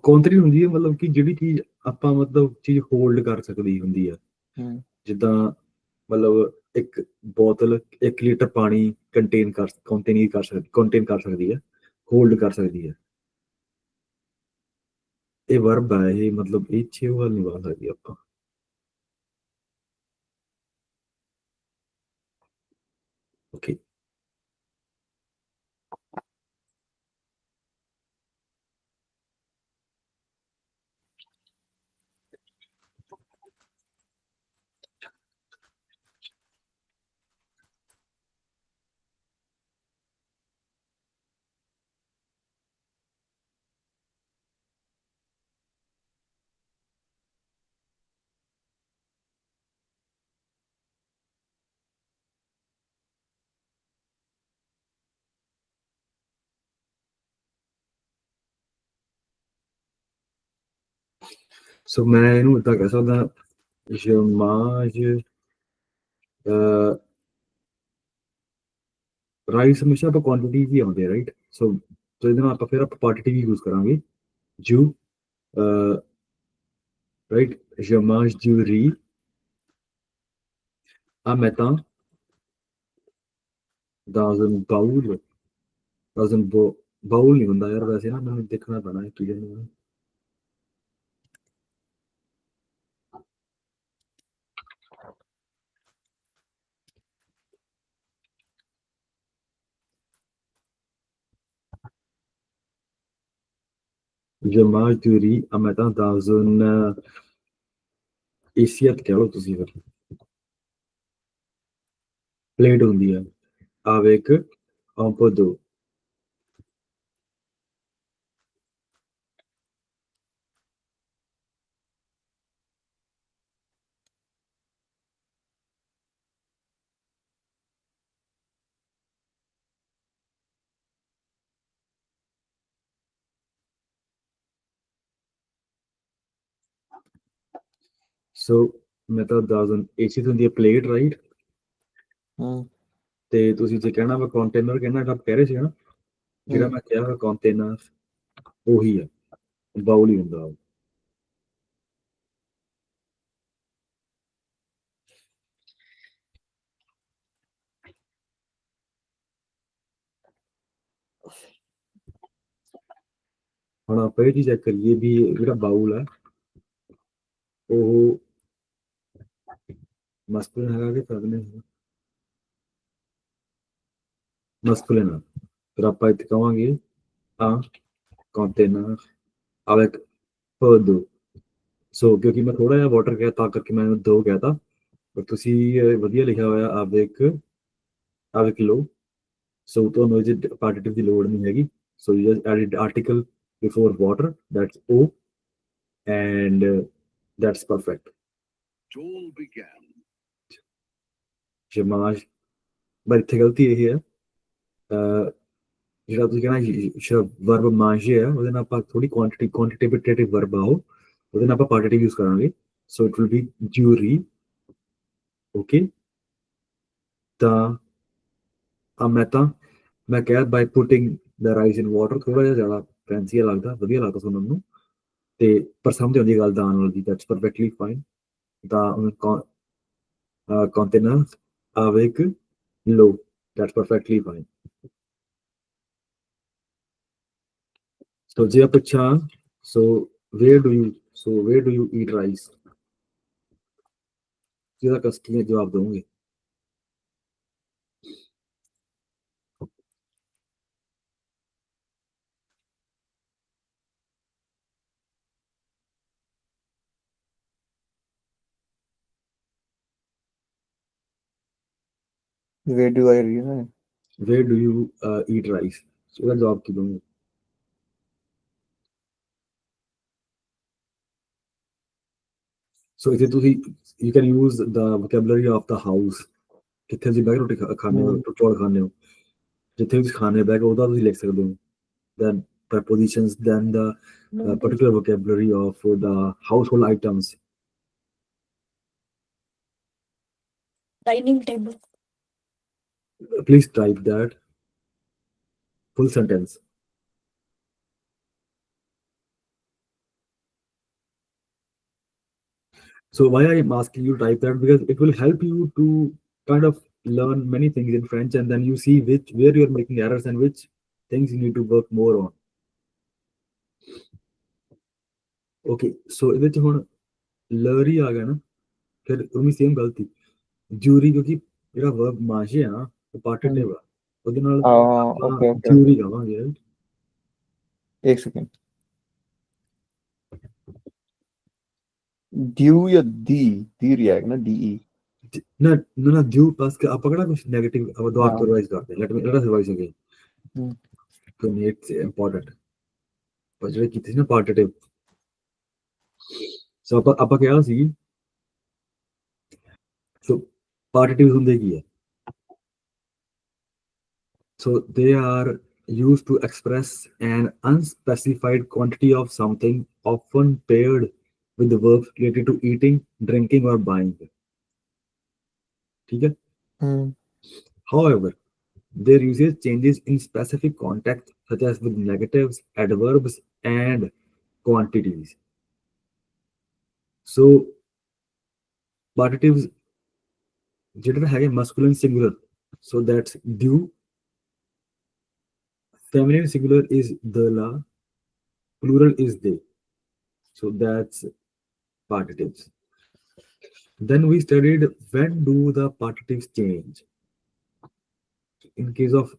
ਕੌਂਤਰੀ ਹੁੰਦੀ ਹੈ, ਮਤਲਬ ਕਿ ਜਿਹੜੀ ਚੀਜ਼ ਆਪਾਂ, ਮਤਲਬ ਚੀਜ਼ ਹੋਲਡ ਕਰ ਸਕਦੀ ਹੁੰਦੀ ਆ, ਜਿੱਦਾਂ ਮਤਲਬ ਇੱਕ ਬੋਤਲ 1 ਲੀਟਰ ਪਾਣੀ ਕੰਟੇਨ ਕਰ ਸਕਦੀ ਹੈ, ਹੋਲਡ ਕਰ ਸਕਦੀ ਹੈ। ਇਹ ਵਰਬ ਹੈ, ਇਹ ਮਤਲਬ ਇਹ 6 ਵਾਰ ਨਹੀਂ ਬਣ ਸਕਦੀ ਆਪਾਂ। ਓਕੇ, ਸੋ ਮੈਂ ਇਹਨੂੰ ਇੱਦਾਂ ਕਹਿ ਸਕਦਾ, ਜਮਾਜ ਰਾਈਸ ਹਮੇਸ਼ਾ ਆਪਾਂ ਕੁਆਂਟੀਟੀ ਹੀ ਆਉਂਦੇ, ਰਾਈਟ, ਸੋ ਇਹਦੇ ਨਾਲ ਆਪਾਂ ਫਿਰ ਆਪਾਂ ਪਾਰਟੀਟਿਵ ਯੂਜ਼ ਕਰਾਂਗੇ, ਜੂ, ਰਾਈਟ, ਜਮਾਜ ਜੂ ਰੀ, ਆ ਮੈਂ ਤਾਂ doesn't bowl, doesn't bowl नहीं ਹੁੰਦਾ यार वैसे ना, मैंने देखना पैना है की है। ਜਮਾਜ ਥਿਊਰੀ ਮੈਂ ਤਾਂ doesn't ਏਸੀਅਤ ਕਹਿ ਲਓ ਤੁਸੀਂ ਫਿਰ, ਪਲੇਟ ਹੁੰਦੀ ਹੈ avec un peu d'eau। ਸੋ ਮੈਂ ਤਾਂ doesn't ਏਸੀਅਤ ਹੁੰਦੀ ਹੈ ਪਲੇਟ, ਰਾਈਟ। ਤੇ ਤੁਸੀਂ ਜੇ ਕਹਿਣਾ ਵਾ ਕੰਟੇਨਰ ਕਹਿਣਾ ਤਾਂ ਕਹਿ ਰਹੇ ਸੀ ਨਾ, ਜਿਹੜਾ ਮੈਂ ਕਿਹਾ ਵਾ ਕੰਟੇਨਰ ਉਹੀ ਹੈ, ਬਾਉਲ ਹੀ ਹੁੰਦਾ ਉਹ। ਹੁਣ ਆਪਾਂ ਇਹ ਚੀਜ਼ ਚੈੱਕ ਕਰੀਏ ਵੀ ਜਿਹੜਾ ਬਾਉਲ ਹੈ ਉਹ ਮਸਕੂਲਨ ਹੈਗਾ ਕਿ ਫੈਮਿਨਿਨ ਹੈਗਾ, ਮਸਕੂਲਨ ਆ। ਫਿਰ ਆਪਾਂ ਇੱਥੇ ਕਹਾਂਗੇ ਆ ਕੰਟੇਨਰ avec peu d'eau। ਸੋ ਕਿਉਂਕਿ ਮੈਂ ਥੋੜਾ ਜਿਹਾ ਵਾਟਰ ਕਿਹਾ ਤਾਂ ਕਰਕੇ ਮੈਂ ਦੋ ਕਹਿਤਾ, ਪਰ ਤੁਸੀਂ ਵਧੀਆ ਲਿਖਿਆ ਹੋਇਆ avec l'eau। ਸੋ ਤੁਹਾਨੂੰ ਇਹ ਚ ਪਾਰਟੀਟਿਵ ਦੀ ਲੋੜ ਨਹੀਂ ਹੈਗੀ। So you just added article before water, that's O, and that's perfect। Joel began. ਜਮਾਜ, ਪਰ ਇੱਥੇ ਗਲਤੀ ਇਹ ਹੈ, ਜਿਹੜਾ ਤੁਸੀਂ ਕਹਿਣਾ ਵਰਬ ਮਾਂਜੇ ਹੈ ਉਹਦੇ ਨਾਲ ਆਪਾਂ ਥੋੜੀ ਕੁਆਂਟੀਟੇਟਿਵ ਵਰਬ ਆ ਉਹਦੇ ਨਾਲ ਆਪਾਂ ਪਾਰਟੀਟਿਵ ਯੂਜ਼ ਕਰਾਂਗੇ। ਸੋ ਇਟ ਵਿਲ ਬੀ ਜੂਰੀ, ਓਕੇ। ਤਾਂ ਮੈਂ ਕਿਹਾ by putting the rice in water, ਥੋੜਾ ਜਿਹਾ ਜ਼ਿਆਦਾ ਫੈਂਸੀ ਲੱਗਦਾ, ਵਧੀਆ ਲੱਗਦਾ ਸੁਣਨ ਨੂੰ, ਤੇ ਪਰ ਸਮਝ ਆਉਂਦੀ ਗੱਲ ਦਾਨ ਨਾਲ ਦੀ, ਦੈਟਸ ਪਰਫੈਕਟਲੀ ਫਾਈਨ। ਤਾਂ container avec l'eau, that's perfectly fine। So ਜੇ ਪੁੱਛਾਂ where do you eat rice, ਜਿਹਦਾ ਕਸਟਮਰ ਜਵਾਬ ਦਊਂਗੇ। Where do I read? Where do you eat rice, ਉਹਦਾ ਜਵਾਬ ਕੀ ਦਊਂਗੇ। ਸੋ ਇੱਥੇ ਤੁਸੀਂ you can use the vocabulary of the house, ਕਿੱਥੇ ਤੁਸੀਂ ਬਹਿ ਕੇ ਰੋਟੀ ਖਾਂਦੇ ਹੋ, ਚੌਲ ਖਾਂਦੇ ਹੋ, ਜਿੱਥੇ ਤੁਸੀਂ ਖਾਣੇ ਬਹਿ ਕੇ ਉਹਦਾ ਤੁਸੀਂ ਲਿਖ ਸਕਦੇ ਹੋ। then prepositions, then the particular vocabulary of the household items। Dining table. Please type that full sentence। So why I'm asking you to type that, because it will help you to kind of learn many things in French, and then you see where you're making errors and which things you need to work more on। Okay, so ਇਹਦੇ ਚ ਹੁਣ ਲਰੀ ਆ ਗਿਆ ਨਾ, ਫਿਰ ਉਹਦੀ same ਗਲਤੀ ਜੂਰੀ, ਕਿਉਂਕਿ ਜਿਹੜਾ ਵਰਬ ਮਾਂਜੇ ਆ ਨਾ ਉਹ ਪਾਰਟੀਟਿਵ ਆ, ਉਹਦੇ ਨਾਲ Okay. ਜੂਰੀ ਕਹਾਂਗੇ, ਰਾਈਟ। एक सेकंड, ड्यू या दी रिएक्ट ना DE ना ड्यू प्लस के आप पकड़ा कुछ नेगेटिव, अब दो आपको रिवाइज करते हैं, लेट अस रिवाइज अगेन। तो इट्स इंपॉर्टेंट, पर ਜਿਹੜੇ ਕੀਤੀ ਸੀ ਨਾ ਪਾਰਟੀਟਿਵ, ਸੋ ਆਪਾਂ ਕਿਹਾ ਸੀ, ਸੋ ਪਾਰਟੀਟਿਵ ਹੁੰਦੇ ਕੀ ਹੈ। So they are used to express an unspecified quantity of something, often paired with the verbs related to eating, drinking, or buying। ठीक है? However, their usage changes in specific contexts, such as with negatives, adverbs, and quantities। So participes ਜਿਹੜੇ ਹੈਗੇ masculine singular, so that's due, Feminine singular is the la, plural is they. So that's partitives. Then we studied when do the partitives change. In case of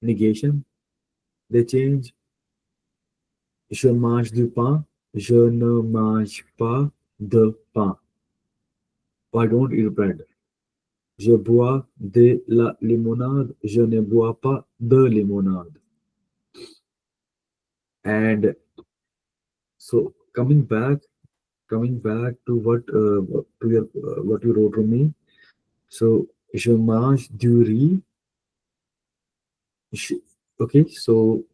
negation, they change je mange du pain, je ne mange pas de pain. I don't eat bread. Je bois de la limonade, je ne bois pas de limonade. And so coming back to what you wrote to me. So je mange du riz. Je- Okay, so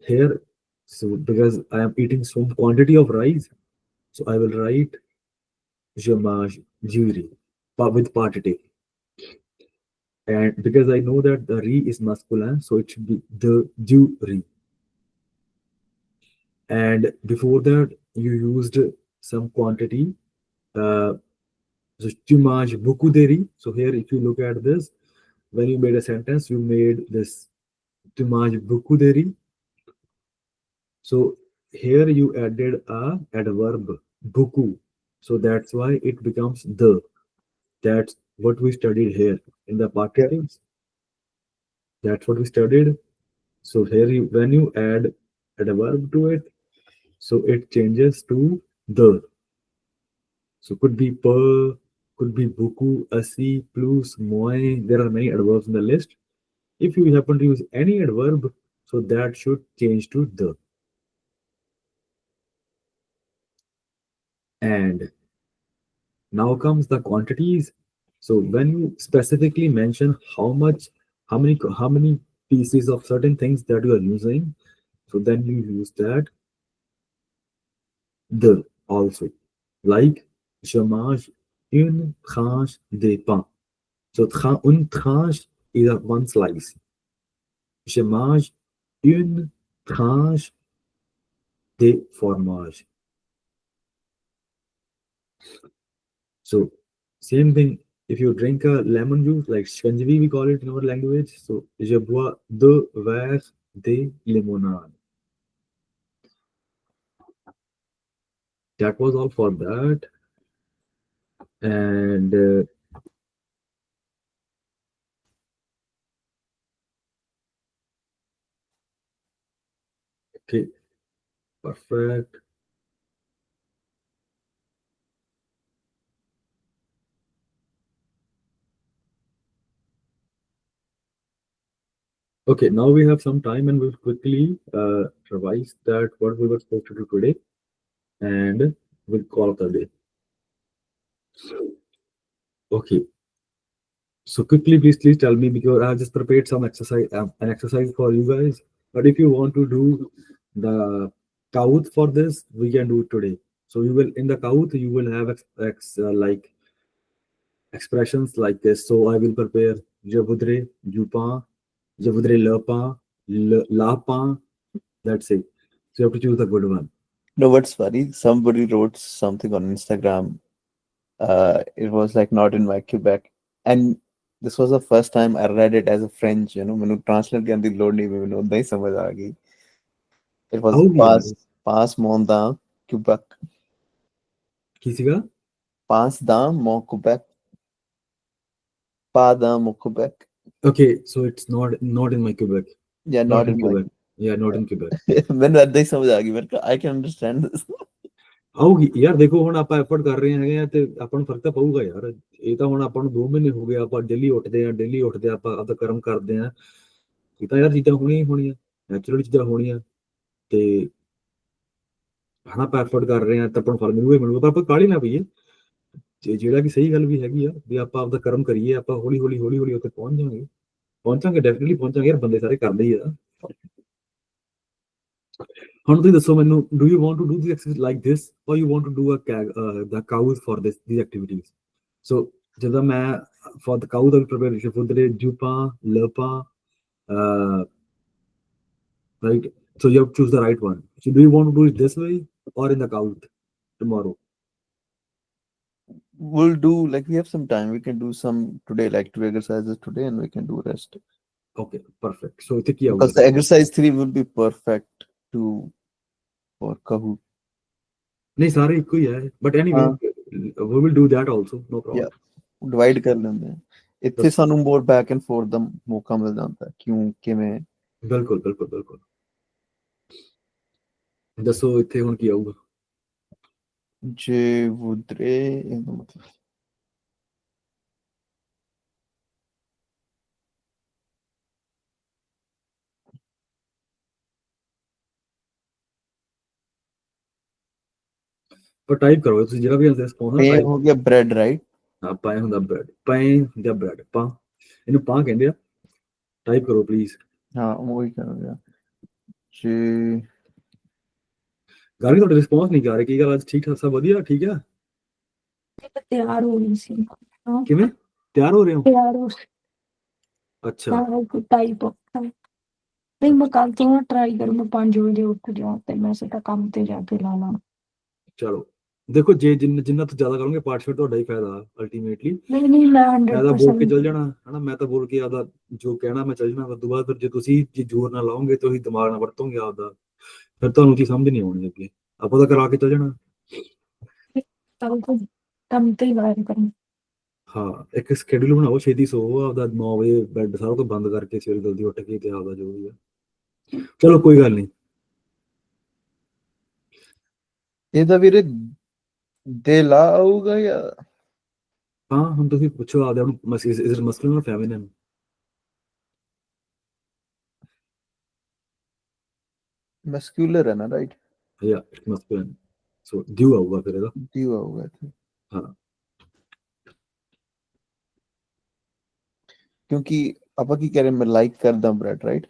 here, so because I am eating some quantity of rice, so I will write je mange du riz with partitive. And because I know that the riz is masculine, so it should be the du riz. And before that, you used some quantity. Uh, so tu manges beaucoup de riz. So here, if you look at this, when you made a sentence, you made this tu manges beaucoup de riz. So here you added a adverb beaucoup. So that's why it becomes the. That's what we studied here in the Yeah. partitives. That's what we studied. So here you when you add adverb to it, so it changes to the. So could be per, could be beaucoup, assi, plus, moins. There are many adverbs in the list. If you happen to use any adverb, so that should change to the. And now comes the quantities. So when you specifically mention how many pieces of certain things that you are using, so then you use that the also. Like je mange une tranche de pain. So une tranche is a one slice. Je mange une tranche de fromage. So same thing. If you drink a lemon juice, like shikanjivi, we call it in our language. So je bois deux verres de limonade. That was all for that. And okay, perfect. Okay, now we have some time and we'll quickly revise that what we were supposed to do today, and we'll call it a day. Okay, so quickly, please tell me because I have just prepared some exercise, an exercise for you guys. But if you want to do the count for this, we can do it today. So you will in the count you will have like expressions like this. So I will prepare je voudrais du pain, je voudrais le pain, la pain. That's it. So you have to choose the good one. No, what's funny? Somebody wrote something on Instagram. It was like not in my Quebec, and this was the first time I read it as a French. मैंने translate करने की load नहीं हुई, मैंने उतना ही समझ आ गई. It was Oh yeah, pass mon dans Quebec, किसी का? pass dans mon Quebec, pas dans mon Quebec. Okay, so it's not in my Quebec, Yeah, not not in in my. Quebec. Yeah, not in Quebec. मैंने अद्धा ही समझ आ गई. मैंने कहा I can understand this. ਆਊਗੀ ਯਾਰ ਦੇਖੋ ਹੁਣ ਆਪਾਂ ਐਫਰਟ ਕਰ ਰਹੇ ਹੈਗੇ ਆ ਤੇ ਆਪਾਂ ਨੂੰ ਫਰਕ ਤਾਂ ਪਊਗਾ ਯਾਰ ਇਹ ਤਾਂ ਹੁਣ ਆਪਾਂ ਨੂੰ 2 ਮਹੀਨੇ ਹੋ ਗਏ ਆਪਾਂ ਡੇਲੀ ਉੱਠਦੇ ਆ ਆਪਾਂ ਆਪਦਾ ਕਰਮ ਕਰਦੇ ਆ ਇਹ ਤਾਂ ਯਾਰ ਚੀਜ਼ਾਂ ਹੋਣੀਆਂ ਹੀ ਹੋਣੀਆਂ ਨੈਚੁਰਲ ਚੀਜ਼ਾਂ ਹੋਣੀਆਂ ਤੇ ਹਨਾ ਆਪਾਂ ਐਫਰਟ ਕਰ ਰਹੇ ਆ ਤਾਂ ਆਪਾਂ ਨੂੰ ਫਲ ਮਿਲੂਗਾ ਹੀ ਮਿਲੂਗਾ ਪਰ ਆਪਾਂ ਕਾਹਲੀ ਨਾ ਪਈਏ ਜਿਹੜਾ ਕਿ ਸਹੀ ਗੱਲ ਵੀ ਹੈਗੀ ਆ ਵੀ ਆਪਾਂ ਆਪਦਾ ਕਰਮ ਕਰੀਏ ਆਪਾਂ ਹੌਲੀ ਹੌਲੀ ਉੱਥੇ ਪਹੁੰਚਾਂਗੇ ਡੈਫੀਨਿਟਲੀ ਪਹੁੰਚਾਂਗੇ ਯਾਰ ਬੰਦੇ ਸਾਰੇ ਕਰਦੇ ਹੀ ਆ ਹੁਣ ਤੁਸੀਂ ਦੱਸੋ ਮੈਨੂੰ do you want to do this exercise like this or you want to do the cows for these activities so ਜਦੋਂ ਮੈਂ for the cows I'll prepare je voudrais du pain le pain uh, right so you have to choose the right one so do you want to do it this way or in the cows tomorrow We'll do like we have some time. We can do some today, like two exercises today, and we can do rest. Okay perfect. So ਇੱਥੇ ਕੀ ਆਊਗਾ Because the exercise 3 would be perfect to for Kahoot. ਨਹੀਂ ਸਾਰੇ ਇੱਕੋ ਹੀ ਹੈ but anyway ਹਾਂ we will do that also no problem. yeah divide ਕਰ ਲੈਂਦੇ ਆ ਇੱਥੇ ਸਾਨੂੰ more back and forth ਦਾ ਮੌਕਾ ਮਿਲ ਜਾਂਦਾ ਹੈ, ਕਿਉਂ ਕਿਵੇਂ। ਬਿਲਕੁਲ ਬਿਲਕੁਲ ਬਿਲਕੁਲ। ਦੱਸੋ ਇੱਥੇ ਹੁਣ ਕੀ ਆਊਗਾ। ਜੇ ਵੁਦਰੇ ਇਹਦਾ ਮਤਲਬ ਪਰ ਟਾਈਪ ਕਰੋ ਤੁਸੀਂ ਜਿਹੜਾ ਵੀ ਰਿਸਪੌਂਸ ਪੇ ਟਾਈਪ। ਹੋ ਗਿਆ bread right। ਹਾਂ ਪਾਏ ਹੁੰਦਾ ਬ੍ਰੈਡ ਪਾਏ ਜਾਂ ਬ੍ਰੈਡ ਪਾ ਇਹਨੂੰ ਪਾ ਕਹਿੰਦੇ ਆ। ਟਾਈਪ ਕਰੋ ਪਲੀਜ਼। ਹਾਂ ਉਹੀ ਕਰ ਗਿਆ ਜੇ ਗੱਲ ਤੁਹਾਡੇ ਰਿਸਪੌਂਸ ਨਹੀਂ ਕਰ ਰਹੇ ਕੀ ਗੱਲ ਅੱਜ ਠੀਕ ਠਾਕ ਸਭ ਵਧੀਆ ਠੀਕ ਆ। ਤਿਆਰ ਹੋ ਰਹੀ ਸੀ ਹਾਂ ਕਿਵੇਂ ਤਿਆਰ ਹੋ ਰਹੇ ਹੋ। ਤਿਆਰ ਹੋ ਅੱਛਾ ਕੋਈ ਟਾਈਪ ਨਹੀਂ ਮੈਂ ਕੱਲ ਤੋਂ ਨਾ ਟਰਾਈ ਕਰੂੰ ਮੈਂ 5 ਵਜੇ ਉੱਠ ਜਾਵਾਂ ਤੇ ਮੈਂ ਸਿੱਧਾ ਕੰਮ ਤੇ ਜਾ ਕੇ ਲਾ ਲਾਂ। ਚਲੋ ਦੇਖੋ ਜੇ ਜਿੰਨਾ ਤੁਸੀਂ ਜ਼ਿਆਦਾ ਕਰੋਗੇ ਪਾਰਟੀਸਪੇਟ ਤੁਹਾਡਾ ਹੀ ਫਾਇਦਾ ਅਲਟੀਮੇਟਲੀ। ਨਹੀਂ ਮੈਂ ਮੈਂ ਤਾਂ ਬੋਲ ਕੇ 100% ਚੱਲ ਜਾਣਾ ਹਨਾ ਮੈਂ ਤਾਂ ਬੋਲ ਕੇ ਆਪਦਾ ਜੋ ਕਹਿਣਾ ਮੈਂ ਚੱਲ ਜਾਣਾ ਉਸ ਤੋਂ ਬਾਅਦ ਫਿਰ ਜੇ ਤੁਸੀਂ ਜੇ ਜ਼ੋਰ ਨਾਲ ਲਾਓਗੇ ਤੁਸੀਂ ਦਿਮਾਗ ਨਾਲ ਵਰਤੋਗੇ ਆਪਦਾ ਫਿਰ ਤੁਹਾਨੂੰ ਚੀਜ਼ ਸਮਝ ਨਹੀਂ ਆਉਣੀ ਅੱਗੇ ਆਪਾਂ ਤਾਂ ਕਰਾ ਕੇ ਚੱਲ ਜਾਣਾ। ਕੱਲ ਤੋਂ ਕੰਮ ਤੇ ਹੀ ਲਾਇਆ ਕਰੂੰ। ਹਾਂ ਇੱਕ ਸ਼ਡਿਊਲ ਬਣਾਓ ਛੇਤੀ ਸੋ ਆਪਦਾ 9 ਵਜੇ ਬੈੱਡ ਸਾਰਾ ਤੋਂ ਬੰਦ ਕਰਕੇ ਸਵੇਰੇ ਜਲਦੀ ਉੱਠ ਕੇ ਤੇ ਆਪਦਾ ਜੋ ਵੀ ਆ। ਚਲੋ ਕੋਈ ਗੱਲ ਨਹੀਂ। ਇਹਦਾ ਵੀਰੇ ਦਿਲ ਆਊਗਾ ਜਾਂ ਹਾਂ ਹੁਣ ਤੁਸੀਂ ਪੁੱਛੋ ਆਪਦਾ ਨੂੰ ਮਸਕੂਲਰ ਜਾਂ ਫੈਮਿਨਿਨ। ਮਸਕੂਲਰ ਹੈ ਨਾ ਰਾਈਟ। ਜਾਂ ਮਸਕੂਲਨ ਸੋ ਡਿਊ ਆਊਗਾ ਫਿਰ ਇਹਦਾ। ਦਿਓ ਆਊਗਾ ਇੱਥੇ ਹਾਂ ਕਿਉਂਕਿ ਆਪਾਂ ਕੀ ਕਹਿ ਰਹੇ ਮੈਂ ਲਾਈਕ ਕਰਦਾ ਬ੍ਰੈਡ ਰਾਈਟ।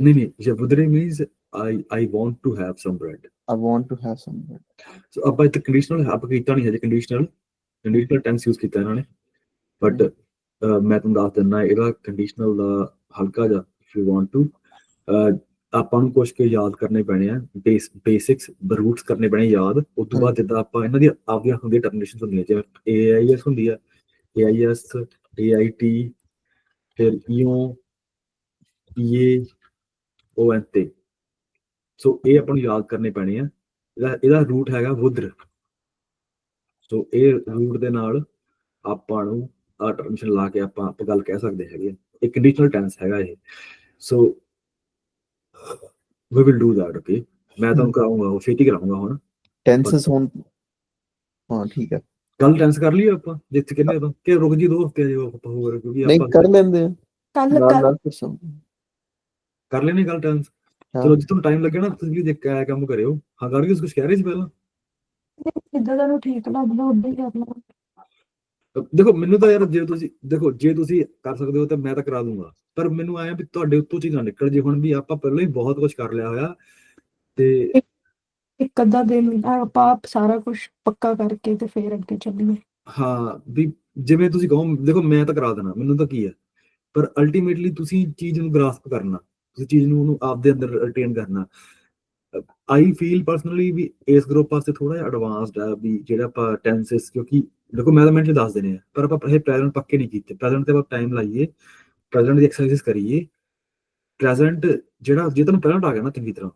ਨਹੀਂ ਸ਼ਬਦਰੇ means I want to have some bread. I want to have some bread. ਸੋ ਆਪਾਂ ਇੱਥੇ ਕੰਡੀਸ਼ਨਲ ਆਪਾਂ ਕੀਤਾ ਨਹੀਂ ਹਜੇ ਕੰਡੀਸ਼ਨਲ ਟੈਂਸ ਯੂਜ਼ ਕੀਤਾ ਇਹਨਾਂ ਨੇ ਬਟ ਮੈਂ ਤੁਹਾਨੂੰ ਦੱਸ ਦਿੰਦਾ ਇਹਦਾ ਕੰਡੀਸ਼ਨਲ ਦਾ ਹਲਕਾ ਜਿਹਾ if you want to ਆਪਾਂ ਨੂੰ ਕੁਛ ਕੁ ਯਾਦ ਕਰਨੇ ਪੈਣੇ ਆ ਬੇਸਿਕਸ ਰੂਟਸ ਕਰਨੇ ਪੈਣੇ ਯਾਦ ਉਸ ਤੋਂ ਬਾਅਦ ਜਿੱਦਾਂ ਆਪਾਂ ਇਹਨਾਂ ਦੀ ਆਪਦੀਆਂ ਹੁੰਦੀਆਂ ਟਰਮੀਨੇਸ਼ਨ ਹੁੰਦੀਆਂ ਜਿਵੇਂ AIS ਹੁੰਦੀ ਆ AIS AIT ਫਿਰ EO PA ONT ਸੋ ਇਹ ਆਪਾਂ ਨੂੰ ਯਾਦ ਕਰਨੇ ਪੈਣੇ ਆ ਇਹਦਾ ਰੂਟ ਹੈਗਾ ਵੁਦਰ। ਸੋ ਇਹ ਰੂਟ ਦੇ ਨਾਲ ਆਪਾਂ ਨੂੰ ਟਰਮੀਨੇਸ਼ਨ ਲਾ ਕੇ ਆਪਾਂ ਗੱਲ ਕਹਿ ਸਕਦੇ ਹੈਗੇ ਆ ਇਹ ਕੰਡੀਸ਼ਨਲ ਟੈਂਸ ਹੈਗਾ ਇਹ। ਸੋ we will do that okay ਮੈਂ ਤੁਹਾਨੂੰ ਕਰਾਉਂਗਾ ਉਹ ਛੇਤੀ ਕਰਾਉਂਗਾ ਹੁਣ ਟੈਂਸਸ ਹੁਣ ਹਾਂ ਠੀਕ ਹੈ ਕੱਲ ਟੈਂਸ ਕਰ ਲਈ ਆਪਾਂ ਜਿੱਥੇ ਕਹਿੰਦੇ ਉਦੋਂ ਕਿ ਰੁਕ ਜੀ 2 ਹਫ਼ਤੇ ਆਪਾਂ ਹੋਰ ਕਿਉਂਕਿ ਨਹੀਂ ਆਪਾਂ ਕਰ ਲੈਂਦੇ ਆ ਕੱਲ ਨਾਲ ਫਿਰ ਸਮ ਕਰ ਲੈਣੇ ਕੱਲ ਟੈਂਸ। ਚਲੋ ਜੇ ਤੁਹਾਨੂੰ ਟਾਈਮ ਲੱਗਿਆ ਨਾ ਤੁਸੀਂ ਵੀ ਦੇਖ ਕੇ ਕੰਮ ਕਰਿਓ। ਹਾਂ ਕਰ ਕੁਝ ਕਹਿ ਰਹੇ ਸੀ ਪਹਿਲਾਂ। ਜਿੱਦਾਂ ਤੁਹਾਨੂੰ ਠੀਕ ਲੱਗਦਾ ਉਦਾਂ ਹੀ ਕਰਨਾ। ਦੇਖੋ ਮੈਨੂੰ ਤਾਂ ਯਾਰ ਜੇ ਤੁਸੀਂ ਕਰ ਸਕਦੇ ਹੋ ਤਾਂ ਮੈਂ ਤਾਂ ਕਰਾ ਦੂੰਗਾ ਪਰ ਮੈਨੂੰ ਆਇਆ ਵੀ ਤੁਹਾਡੇ ਉੱਤੋਂ ਚੀਜ਼ ਨਾ ਨਿਕਲ ਜੇ ਹੁਣ ਵੀ ਆਪਾਂ ਪਹਿਲਾਂ ਹੀ ਬਹੁਤ ਕੁਝ ਕਰ ਲਿਆ ਹੋਇਆ ਤੇ ਇੱਕ ਅੱਧਾ ਦਿਨ ਆਪਾਂ ਸਾਰਾ ਕੁਝ ਪੱਕਾ ਕਰਕੇ ਤੇ ਫੇਰ ਅੱਗੇ ਚੱਲੀਏ। ਹਾਂ ਵੀ ਜਿਵੇਂ ਤੁਸੀਂ ਕਹੋ ਦੇਖੋ ਮੈਂ ਤਾਂ ਕਰਾ ਦੇਣਾ ਮੈਨੂੰ ਤਾਂ ਕੀ ਹੈ ਪਰ ਅਲਟੀਮੇਟਲੀ ਤੁਸੀਂ ਚੀਜ਼ ਨੂੰ ਗ੍ਰਾਸਪ ਕਰਨਾ ਤੁਸੀਂ ਚੀਜ਼ ਨੂੰ ਉਹਨੂੰ ਆਪਦੇ ਅੰਦਰ ਰਿਟੇਨ ਕਰਨਾ। ਆਈ ਫੀਲ ਪਰਸਨਲੀ ਵੀ ਇਸ ਗਰੁੱਪ ਵਾਸਤੇ ਥੋੜਾ ਜਿਹਾ ਐਡਵਾਂਸਡ ਹੈ ਵੀ ਜਿਹੜਾ ਆਪਾਂ ਟੈਂਸਸ ਕਿਉਂਕਿ ਦੇਖੋ ਮੈਥਮੈਟਿਕਸ ਦੱਸ ਦੇਣੇ ਆ ਪਰ ਆਪਾਂ ਇਹ ਪ੍ਰੈਜ਼ੈਂਟ ਪੱਕੇ ਨਹੀਂ ਕੀਤੇ ਪ੍ਰੈਜ਼ੈਂਟ ਤੇ ਆਪਾਂ ਟਾਈਮ ਲਾਈਏ ਪ੍ਰੈਜ਼ੈਂਟ ਦੀ ਐਕਸਰਸਾਈਜ਼ ਕਰੀਏ। ਪ੍ਰੈਜ਼ੈਂਟ ਜਿਹੜਾ ਜੇ ਤੁਹਾਨੂੰ ਪ੍ਰੈਜ਼ੈਂਟ ਆ ਗਿਆ ਨਾ ਚੰਗੀ ਤਰ੍ਹਾਂ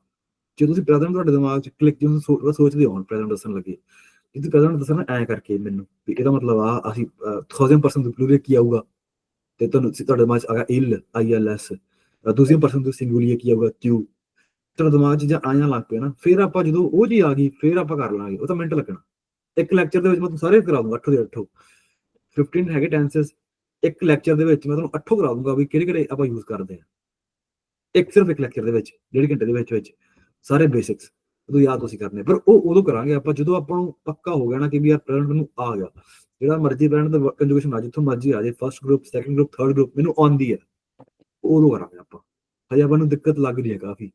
ਜੇ ਤੁਸੀਂ ਪ੍ਰੈਜ਼ੈਂਟ ਤੁਹਾਡੇ ਦਿਮਾਗ 'ਚ ਕਲਿੱਕ ਜੇ ਸੋਚਦੇ ਹੋ ਪ੍ਰੈਜ਼ੈਂਟ ਦੱਸਣ ਲੱਗੇ ਜੇ ਤੁਸੀਂ ਪ੍ਰੈਜ਼ੈਂਟ ਦੱਸਣਾ ਐਂ ਕਰਕੇ ਮੈਨੂੰ ਵੀ ਇਹਦਾ ਮਤਲਬ ਆ ਅਸੀਂ 1000% ਪਲੂਰਲ ਕੀ ਆਊਗਾ ਤੇ ਤੁਹਾਨੂੰ ਤੁਹਾਡੇ ਦਿਮਾਗ 'ਚ ਆ ਗਿਆ ਇਲ ILS ਦੂਸਰੀ ਪਰਸਨ ਸਿੰਗੂਲੀਅਰ ਕੀ ਆਊਗਾ ਕਿਊ ਤੁਹਾਡੇ ਦਿਮਾਗ 'ਚ ਜਾਂ ਆਇਆ ਲੱਗ ਪਿਆ ਨਾ ਫਿਰ ਆਪਾਂ ਜਦੋਂ ਉਹ ਚੀਜ਼ ਆ ਗਈ ਫਿਰ ਆਪਾਂ ਕਰ ਲਾਂਗੇ ਉਹ ਤਾਂ ਮਿੰਟ ਲੱਗਣਾ। ਇੱਕ ਲੈਕਚਰ ਦੇ ਵਿੱਚ ਮੈਂ ਤੁਹਾਨੂੰ ਸਾਰੇ ਕਰਾ ਦੂੰਗਾ 8 ਦੇ 8 15 ਹੈਗੇ ਟੈਂਸਸ ਇੱਕ ਲੈਕਚਰ ਦੇ ਵਿੱਚ ਮੈਂ ਤੁਹਾਨੂੰ 8 ਕਰਾ ਦੂੰਗਾ ਵੀ ਕਿਹੜੇ ਕਿਹੜੇ ਆਪਾਂ ਯੂਜ਼ ਕਰਦੇ ਹਾਂ ਸਿਰਫ ਇੱਕ ਲੈਕਚਰ ਦੇ ਵਿੱਚ 1.5 ਘੰਟੇ ਦੇ ਵਿੱਚ ਸਾਰੇ ਬੇਸਿਕਸ ਉਦੋਂ ਯਾਦ ਤੁਸੀਂ ਕਰਨੇ ਪਰ ਉਹ ਉਦੋਂ ਕਰਾਂਗੇ ਆਪਾਂ ਜਦੋਂ ਆਪਾਂ ਨੂੰ ਪੱਕਾ ਹੋ ਗਿਆ ਨਾ ਕਿ ਵੀ ਯਾਰ ਪ੍ਰੈਜ਼ੈਂਟ ਮੈਨੂੰ ਆ ਗਿਆ ਜਿਹੜਾ ਮਰਜ਼ੀ ਪ੍ਰੈਜ਼ੈਂਟ ਦਾ ਕੰਜੂਗੇਸ਼ਨ ਆ ਜਿੱਥੋਂ ਮਰਜ਼ੀ ਆ ਜਾਏ first group second group third group ਮੈਨੂੰ ਆਉਂਦੀ ਹੈ ਉਦੋਂ ਕਰਾਂਗੇ ਆਪਾਂ ਹਜੇ ਆਪਾਂ ਨੂੰ ਦਿੱਕਤ ਲੱਗ ਰਹੀ ਹੈ ਕਾਫੀ।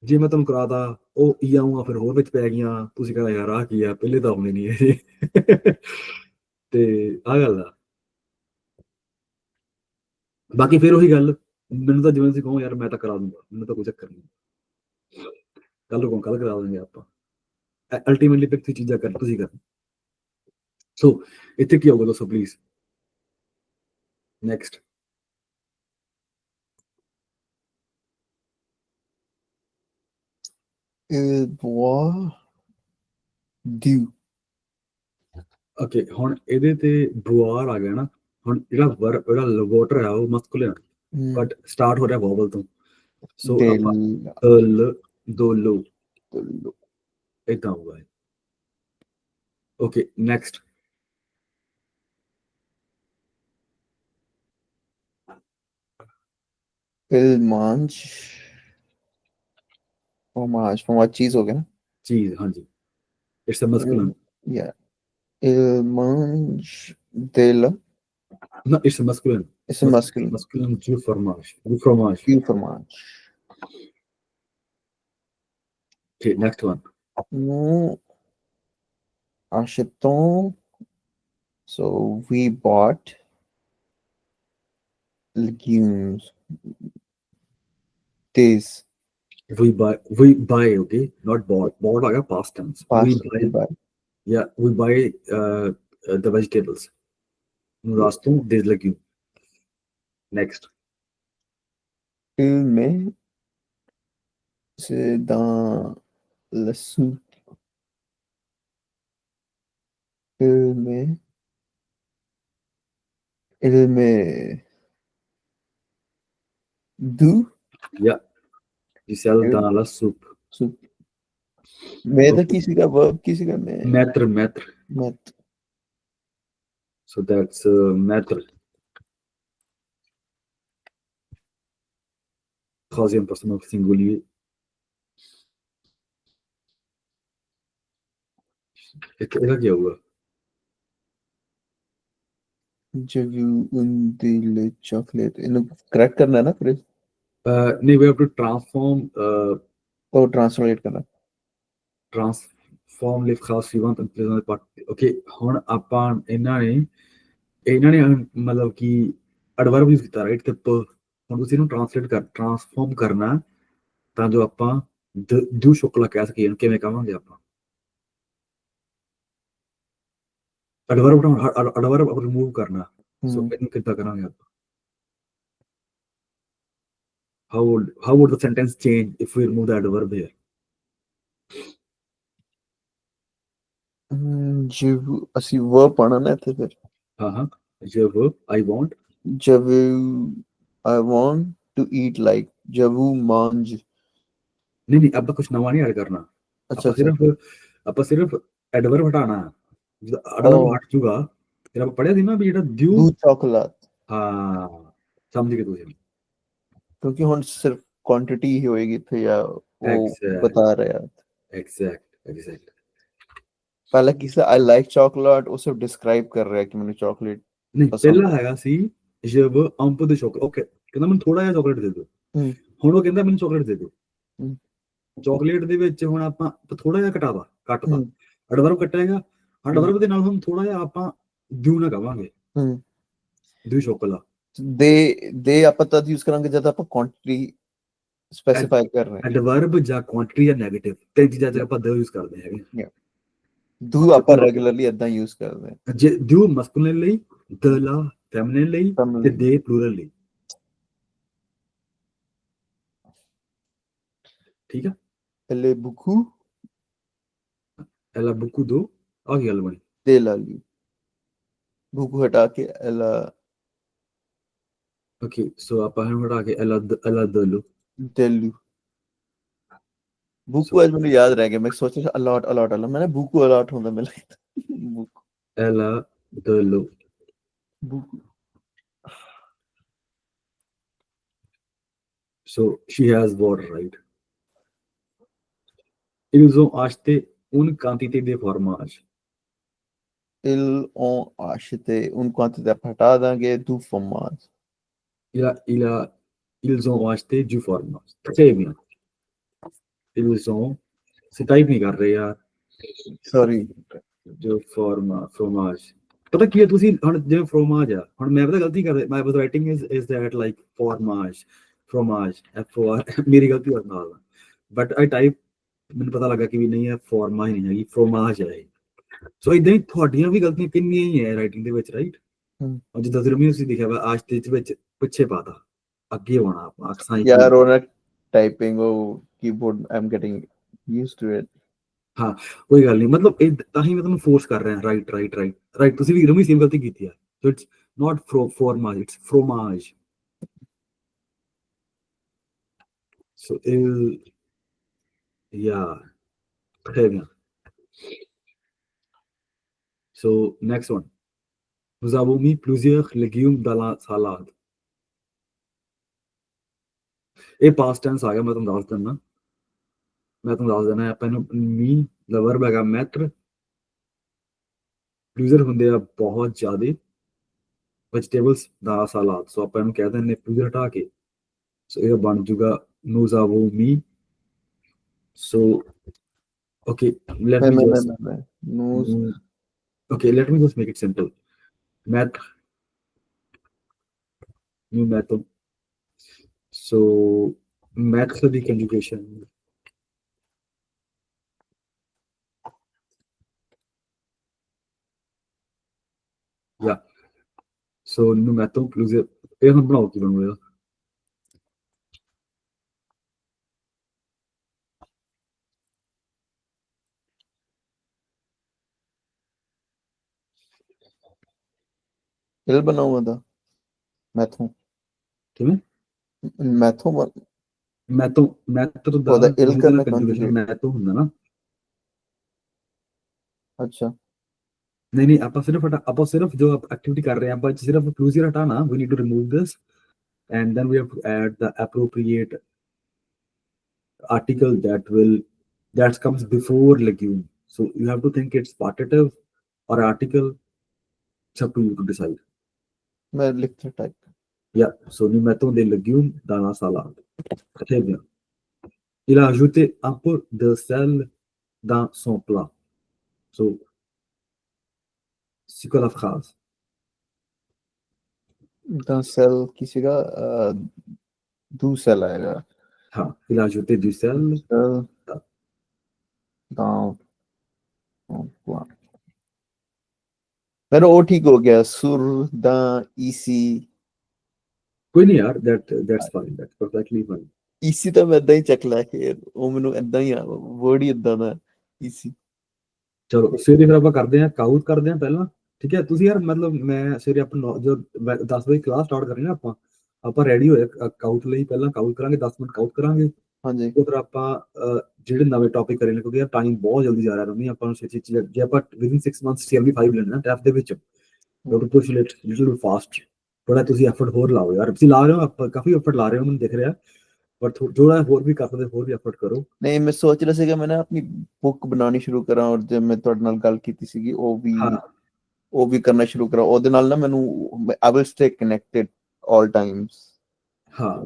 ਜੇ ਮੈਂ ਤੁਹਾਨੂੰ ਕਰਾਤਾ ਉਹ ਆਊਂਗਾ ਫਿਰ ਹੋਰ ਵਿੱਚ ਪੈ ਗਈਆਂ ਤੁਸੀਂ ਕਹਿੰਦਾ ਯਾਰ ਆਹ ਕੀ ਆ ਪਹਿਲੇ ਤਾਂ ਆਉਂਦੇ ਨਹੀਂ ਇਹ ਤੇ ਆਹ ਗੱਲ ਆ ਬਾਕੀ ਫਿਰ ਉਹੀ ਗੱਲ ਮੈਨੂੰ ਤਾਂ ਜਿਵੇਂ ਤੁਸੀਂ ਕਹੋ ਯਾਰ ਮੈਂ ਤਾਂ ਕਰਾ ਦੂੰਗਾ ਮੈਨੂੰ ਤਾਂ ਕੋਈ ਚੱਕਰ ਨਹੀਂ ਕੱਲ ਕਰਾ ਦਾਂਗੇ ਆਪਾਂ ਅਲਟੀਮੇਟਲੀ ਫਿਰ ਤੁਸੀਂ ਚੀਜ਼ਾਂ ਕਰ ਤੁਸੀਂ ਕਰ। ਸੋ ਇੱਥੇ ਕੀ ਹੋਊਗਾ ਦੱਸੋ please. Next. Il boit du. Okay, ਹੁਣ ਇਹਦੇ ਤੇ ਬੁਆਰ ਆ ਗਿਆ ਨਾ। ਹੁਣ ਜਿਹੜਾ ਜਿਹੜਾ ਵਾਟਰ ਹੈ ਉਹ ਮਸਕੂਲਨ, ਬਟ ਸਟਾਰਟ ਹੋ ਰਿਹਾ ਵੋਵਲ ਤੋਂ। ਸੋ Del. ਆਪਾਂ ਦਲ ਦੋਲੋ Del. ਇਦਾਂ ਹੋਊਗਾ। Okay next. Il mange. Fromage. Fromage cheese हो गया ना? ਚੀਜ਼, ਹਾਂਜੀ, it's a masculine. Yeah. Il mange del. No, it's a masculine. It's a masculine. Masculine du fromage. Du fromage. Du fromage. Okay, next one. Nous achetons. So we bought legumes. This We buy, okay, not bought. Bought like a past tense. We past buy, we buy. yeah, we buy the vegetables. Rasto, there's legume. Next. Il met c'est dans la soupe. Il met du Yeah, you sell Il- dans la soupe. soupe. Mais Okay. किसी का verb किसी का मैं Maître, maître. met. So that's maître. Troisième person of singulier. ਇਹਦਾ ਕੀ ਹੋਊਗਾ? Je veux une de chocolate. इन्हें correct करना है ना फिर नहीं, we have to transform और translate करना. ਟਰਾਂਸਫਾਰਮ ਲਿਖ ਖਾਸ ਸੀਵੰਤ ਇੰਪਲੀਮੈਂਟ ਪਾਰਟ। ਓਕੇ, ਹੁਣ ਆਪਾਂ ਇਹਨਾਂ ਨੇ ਮਤਲਬ ਕਿ ਐਡਵਰਬ ਯੂਜ਼ ਕੀਤਾ, ਰਾਈਟ? ਤੇ ਹੁਣ ਤੁਸੀਂ ਇਹਨੂੰ ਟਰਾਂਸਫਾਰਮ ਕਰਨਾ ਤਾਂ ਜੋ ਆਪਾਂ ਦੂ ਸ਼ੁਕਲਾ ਕਹਿ ਸਕੀਏ। ਕਿਵੇਂ ਕਹਾਂਗੇ ਆਪਾਂ? ਐਡਵਰਬ ਰਿਮੂਵ ਕਰਨਾ, ਸੋ ਇਹਨੂੰ ਕਿੱਦਾਂ ਕਰਾਂਗੇ ਆਪਾਂ? how would the sentence change if we remove the adverb here? Je veux ਅਸੀਂ verb ਪढ़ना ना थे फिर. हाँ, je veux, I want. Je veux I want to eat like. Je veux mange. नहीं, ਆਪਾਂ ਕੁਝ ਨਵਾਂ ਨਹੀਂ ਐਡ ਕਰਨਾ। ਆਪਾਂ ਸਿਰਫ ਐਡਵਰਬ ਹਟਾਣਾ। ਜਦੋਂ ਐਡਵਰਬ ਹਟ ਜੂਗਾ ਫਿਰ ਆਪਾਂ ਪੜ੍ਹਿਆ ਸੀ ਨਾ ਵੀ ਜਿਹੜਾ Du chocolate. ਹਾਂ, ਸਮਝ ਗਏ ਤੁਸੀਂ? क्योंकि ਹੁਣ सिर्फ क्वांटिटी ही होएगी थे या वो बता रहे हैं. एग्जैक्ट। पहले किसी I like chocolate वो सिर्फ डिस्क्राइब कर रहा है कि मैंने चॉकलेट ਨਹੀਂ, ਪਹਿਲਾਂ ਹੈਗਾ ਸੀ je veux un peu de chocolat। Okay, ਕਹਿੰਦਾ ਮੈਨੂੰ ਥੋੜਾ ਜਿਹਾ ਚਾਕਲੇਟ ਦੇ ਦਿਓ। ਹੁਣ ਉਹ ਕਹਿੰਦਾ ਮੈਨੂੰ ਚਾਕਲੇਟ ਦੇ ਦਿਓ। ਚਾਕਲੇਟ ਦੇ ਵਿੱਚ ਹੁਣ ਆਪਾਂ ਥੋੜਾ ਜਿਹਾ ਕੱਟਦਾ ਐਡਵਰਬ ਕੱਟੇਗਾ। ਐਡਵਰਬ ਦੇ ਨਾਲ ਹੁਣ ਥੋੜਾ ਜਿਹਾ ਆਪਾਂ ਦਿਓ ਨਾ ਕਵਾਂਗੇ, ਦਿਓ ਸ਼ੋਕਲਾ। ਦੇ ਆਪਾਂ ਤਦ ਯੂਜ਼ ਕਰਾਂਗੇ ਜਦ ਆਪਾਂ ਕੁਆਂਟੀਟੀ ਸਪੈਸੀਫਾਈ ਕਰ ਰਹੇ ਹਾਂ। ਐਡਵਰਬ ਜਾਂ ਕੁਆਂਟੀਟੀ ਜਾਂ ਨੈਗੇਟਿਵ ਤੇ ਚੀਜ਼ਾਂ ਚ ਆਪਾਂ ਦ ਯੂਜ਼ ਕਰਦੇ ਹੈਗੇ। ਦੂ ਆਪਾਂ ਰੈਗੂਲਰਲੀ ਇਦਾਂ ਯੂਜ਼ ਕਰਦੇ ਹਾਂ। ਜੇ ਦਿਓ ਮਸਕੂਲਿਨ ਲਈ, ਦ ਲਾ ਫੈਮਿਨਿਨ ਲਈ ਤੇ ਦੇ ਪਲੂਰਲ ਲਈ। ਠੀਕ ਆ। Elle est beaucoup. Elle a beaucoup d'eau। ਆ ਕੀ ਗੱਲ ਬਣੀ? ਦੇ ਲਾ ਲਈ beaucoup ਹਟਾ ਕੇ elle a ਓਕੇ, ਸੋ ਆਪਾਂ ਇਹਨੂੰ ਹਟਾ ਕੇ elle a de l'eau। Delhi. beaucoup ਅੱਜ ਮੈਨੂੰ ਯਾਦ ਰਹਿ ਗਿਆ। ਮੈਂ ਸੋਚ ਰਿਹਾ ਅਲਾਟ ਮੈंने beaucoup ਅਲਾਟ ਹੁੰਦਾ ਮੈਨੂੰ। Elle a de l'eau। beaucoup. So she has water, right? Ils ont acheté une quantité de fromage. Ils ont acheté une quantité ਹਟਾ ਦਾਂਗੇ du fromage. Ils ont acheté du fromage। Très bien। Ils ont, c'est type नहीं कर रहे यार। Sorry. ਜੋ fromage ਪਤਾ ਕੀ ਹੈ, ਤੁਸੀਂ ਹੁਣ ਜਿਵੇਂ fromage ਆ, ਹੁਣ ਮੈਂ ਪਤਾ ਗਲਤੀ ਕਰ my writing is that like fromage ਮੇਰੀ ਗਲਤੀ ਨਾਲ, ਬਟ I type ਮੈਨੂੰ ਪਤਾ ਲੱਗਾ ਕਿ ਵੀ ਨਹੀਂ ਹੈ fromage ਨਹੀਂ ਹੈਗੀ, fromage ਹੈ ਇਹ। ਸੋ ਇਦਾਂ ਹੀ ਤੁਹਾਡੀਆਂ ਵੀ ਗਲਤੀਆਂ ਕਿੰਨੀਆਂ ਹੀ ਹੈ ਰਾਈਟਿੰਗ ਦੇ ਵਿੱਚ, ਰਾਈਟ? ਜਿੱਦਾਂ ਤੁਸੀਂ ਤੁਸੀਂ ਲਿਖਿਆ ਵਾ ਅੱਜ ਦੇ ਵਿੱਚ ਪਿੱਛੇ ਪਾਤਾ, ਅੱਗੇ ਆਉਣਾ ਆਪਾਂ ਅਕਸਾਂ ਇੱਕ ਯਾਰ ਉਹ ਨਾ ਟਾਈਪਿੰਗ ਉਹ keyboard I'm getting used to it. ਹਾਂ ਕੋਈ ਗੱਲ ਨਹੀਂ, ਮਤਲਬ ਇਹ ਤਾਂ ਹੀ ਮੈਂ ਤੁਹਾਨੂੰ ਫੋਰਸ ਕਰ ਰਿਹਾ, ਰਾਈਟ ਰਾਈਟ ਰਾਈਟ ਰਾਈਟ। ਤੁਸੀਂ ਵੀ ਰਮੀ ਸੇਮ ਗਲਤੀ ਕੀਤੀ ਆ, ਸੋ ਇਟਸ ਨਾਟ ਫੋਰਮਾਜ, ਇਟਸ ਫਰੋਮਾਜ। So yeah, très bien. So next one, nous avons mis plusieurs légumes dans la salade। ਇਹ ਪਾਸਟ ਟੈਂਸ ਆ ਗਿਆ, ਮੈਂ ਤੁਹਾਨੂੰ ਦੱਸ ਦੇਣਾ ਆਪਾਂ ਇਹਨੂੰ। ਮੀ ਦਾ ਵਰਬ ਹੈਗਾ ਮੈਟਰ, ਪਲੂਜ਼ਰ ਹੁੰਦੇ ਆ ਬਹੁਤ ਜ਼ਿਆਦੇ, ਵੈਜੀਟੇਬਲਸ ਦਾ ਸਲਾਦ। ਸੋ ਆਪਾਂ ਇਹਨੂੰ ਕਹਿ ਦਿੰਦੇ ਪਲੂਜ਼ਰ ਹਟਾ ਕੇ, ਸੋ ਇਹ ਬਣ ਜੂਗਾ nous avons mis। So okay, let me just News. okay, let me just make it simple. Math, new method. So math the conjugation, yeah। So new method plus ਇਹ ਹੁਣ ਬਣਾਓ ਕੀ ਬਣੂਗਾ? ਇਲ ਬਣਾਉਂਗਾ ਦਾ ਮੈਥੋਂ ਕਿਵੇਂ? ਮੈਥੋਂ ਮੈਥਡ ਦਾ ਉਹਦਾ ਇਲ ਉਹੀ ਤਾਂ ਕਰਨਾ ਕੰਜੂਗੇਸ਼ਨ conjugate। ਮੈਥਡ ਹੁੰਦਾ ਨਾ। ਅੱਛਾ नहीं आप सिर्फ जो एक्टिविटी कर रहे हैं, आप सिर्फ क्लूजर हटाना, we need to remove this and then we have to add the appropriate article that comes before legume। So you have to think it's partitive or article, it's up to you to decide। ਮੈਂ ਲਿਖਤਾ type. Yeah, so nous mettons des légumes dans la salade, très bien। Il a ajouté un peu de sel dans son plat। So c'est quoi la phrase? ਤਾਂ cell ਕੀ ਸੀਗਾ ਦੂ cell ਆਏਗਾ। हाँ, il a ajouté du sel ਸੈਲ ਤਾਂ मेरा वो ठीक हो गया सुर दा ईसी। कोई नहीं यार, that's fine, that's perfectly fine। EC ਤਾਂ ਮੈਂ ਇਦਾਂ ਹੀ ਚੱਕ ਲਿਆ ਕਿ ਉਹ ਮੈਨੂੰ ਇਦਾਂ ਹੀ ਆ ਵਰਡ ਹੀ ਇਦਾਂ ਦਾ ਈਸੀ। ਚਲੋ ਸਵੇਰੇ ਫਿਰ ਆਪਾਂ ਕਰਦੇ ਹਾਂ ਕਾਊਟ ਕਰਦੇ ਹਾਂ ਪਹਿਲਾਂ, ਠੀਕ ਹੈ? ਤੁਸੀਂ ਯਾਰ ਮਤਲਬ ਮੈਂ ਸਵੇਰੇ ਆਪਣਾ ਜੋ 10 ਵਜੇ ਕਲਾਸ ਸਟਾਰਟ ਕਰਨੀ ਨਾ, ਆਪਾਂ ਰੈਡੀ ਹੋਏ ਕਾਊਟ ਲਈ, ਪਹਿਲਾਂ ਕਾਊਟ ਕਰਾਂਗੇ 10 ਮਿੰਟ ਕਾਊਟ ਕਰਾਂਗੇ। ਹਾਂਜੀ ਉਹ ਫਿਰ ਆਪਾਂ ਜਿਹੜੇ ਨਵੇਂ ਟੌਪਿਕ ਕਰੇ ਨੇ, ਕਿਉਂਕਿ ਯਾਰ ਟਾਈਮ ਬਹੁਤ ਜਲਦੀ ਜਾ ਰਿਹਾ ਨਹੀਂ, ਆਪਾਂ ਨੂੰ ਛੇਤੀ ਜੇ ਆਪਾਂ ਵਿਦਿਨ 6 ਮੰਥਸ CMB5 ਲੈਣਾ ਟੈਫ ਦੇ ਵਿੱਚ, ਪੁਸ਼ ਇਟ ਲਿਟਲ ਫਾਸਟ। ਥੋੜਾ ਤੁਸੀਂ ਐਫਰਟ ਹੋਰ ਲਾਓ ਯਾਰ, ਤੁਸੀਂ ਲਾ ਰਹੇ ਹੋ, ਆਪਾਂ ਕਾਫੀ ਐਫਰਟ ਲਾ ਰਹੇ ਹੋ ਮੈਨੂੰ ਦਿਖ ਰਿਹਾ, ਪਰ ਥੋੜਾ ਹੋਰ ਵੀ ਕਰ ਸਕਦੇ, ਹੋਰ ਵੀ ਐਫਰਟ ਕਰੋ। ਨਹੀਂ ਮੈਂ ਸੋਚ ਰਿਹਾ ਸੀਗਾ ਮੈਂ ਨਾ ਆਪਣੀ ਬੁੱਕ ਬਣਾਉਣੀ ਸ਼ੁਰੂ ਕਰਾਂ, ਔਰ ਜੇ ਮੈਂ ਤੁਹਾਡੇ ਨਾਲ ਗੱਲ ਕੀਤੀ ਸੀਗੀ ਉਹ ਵੀ ਕਰਨਾ ਸ਼ੁਰੂ ਕਰਾਂ, ਉਹਦੇ ਨਾਲ ਨਾ ਮੈਨੂੰ I will stay connected all Times. ਹਾਂ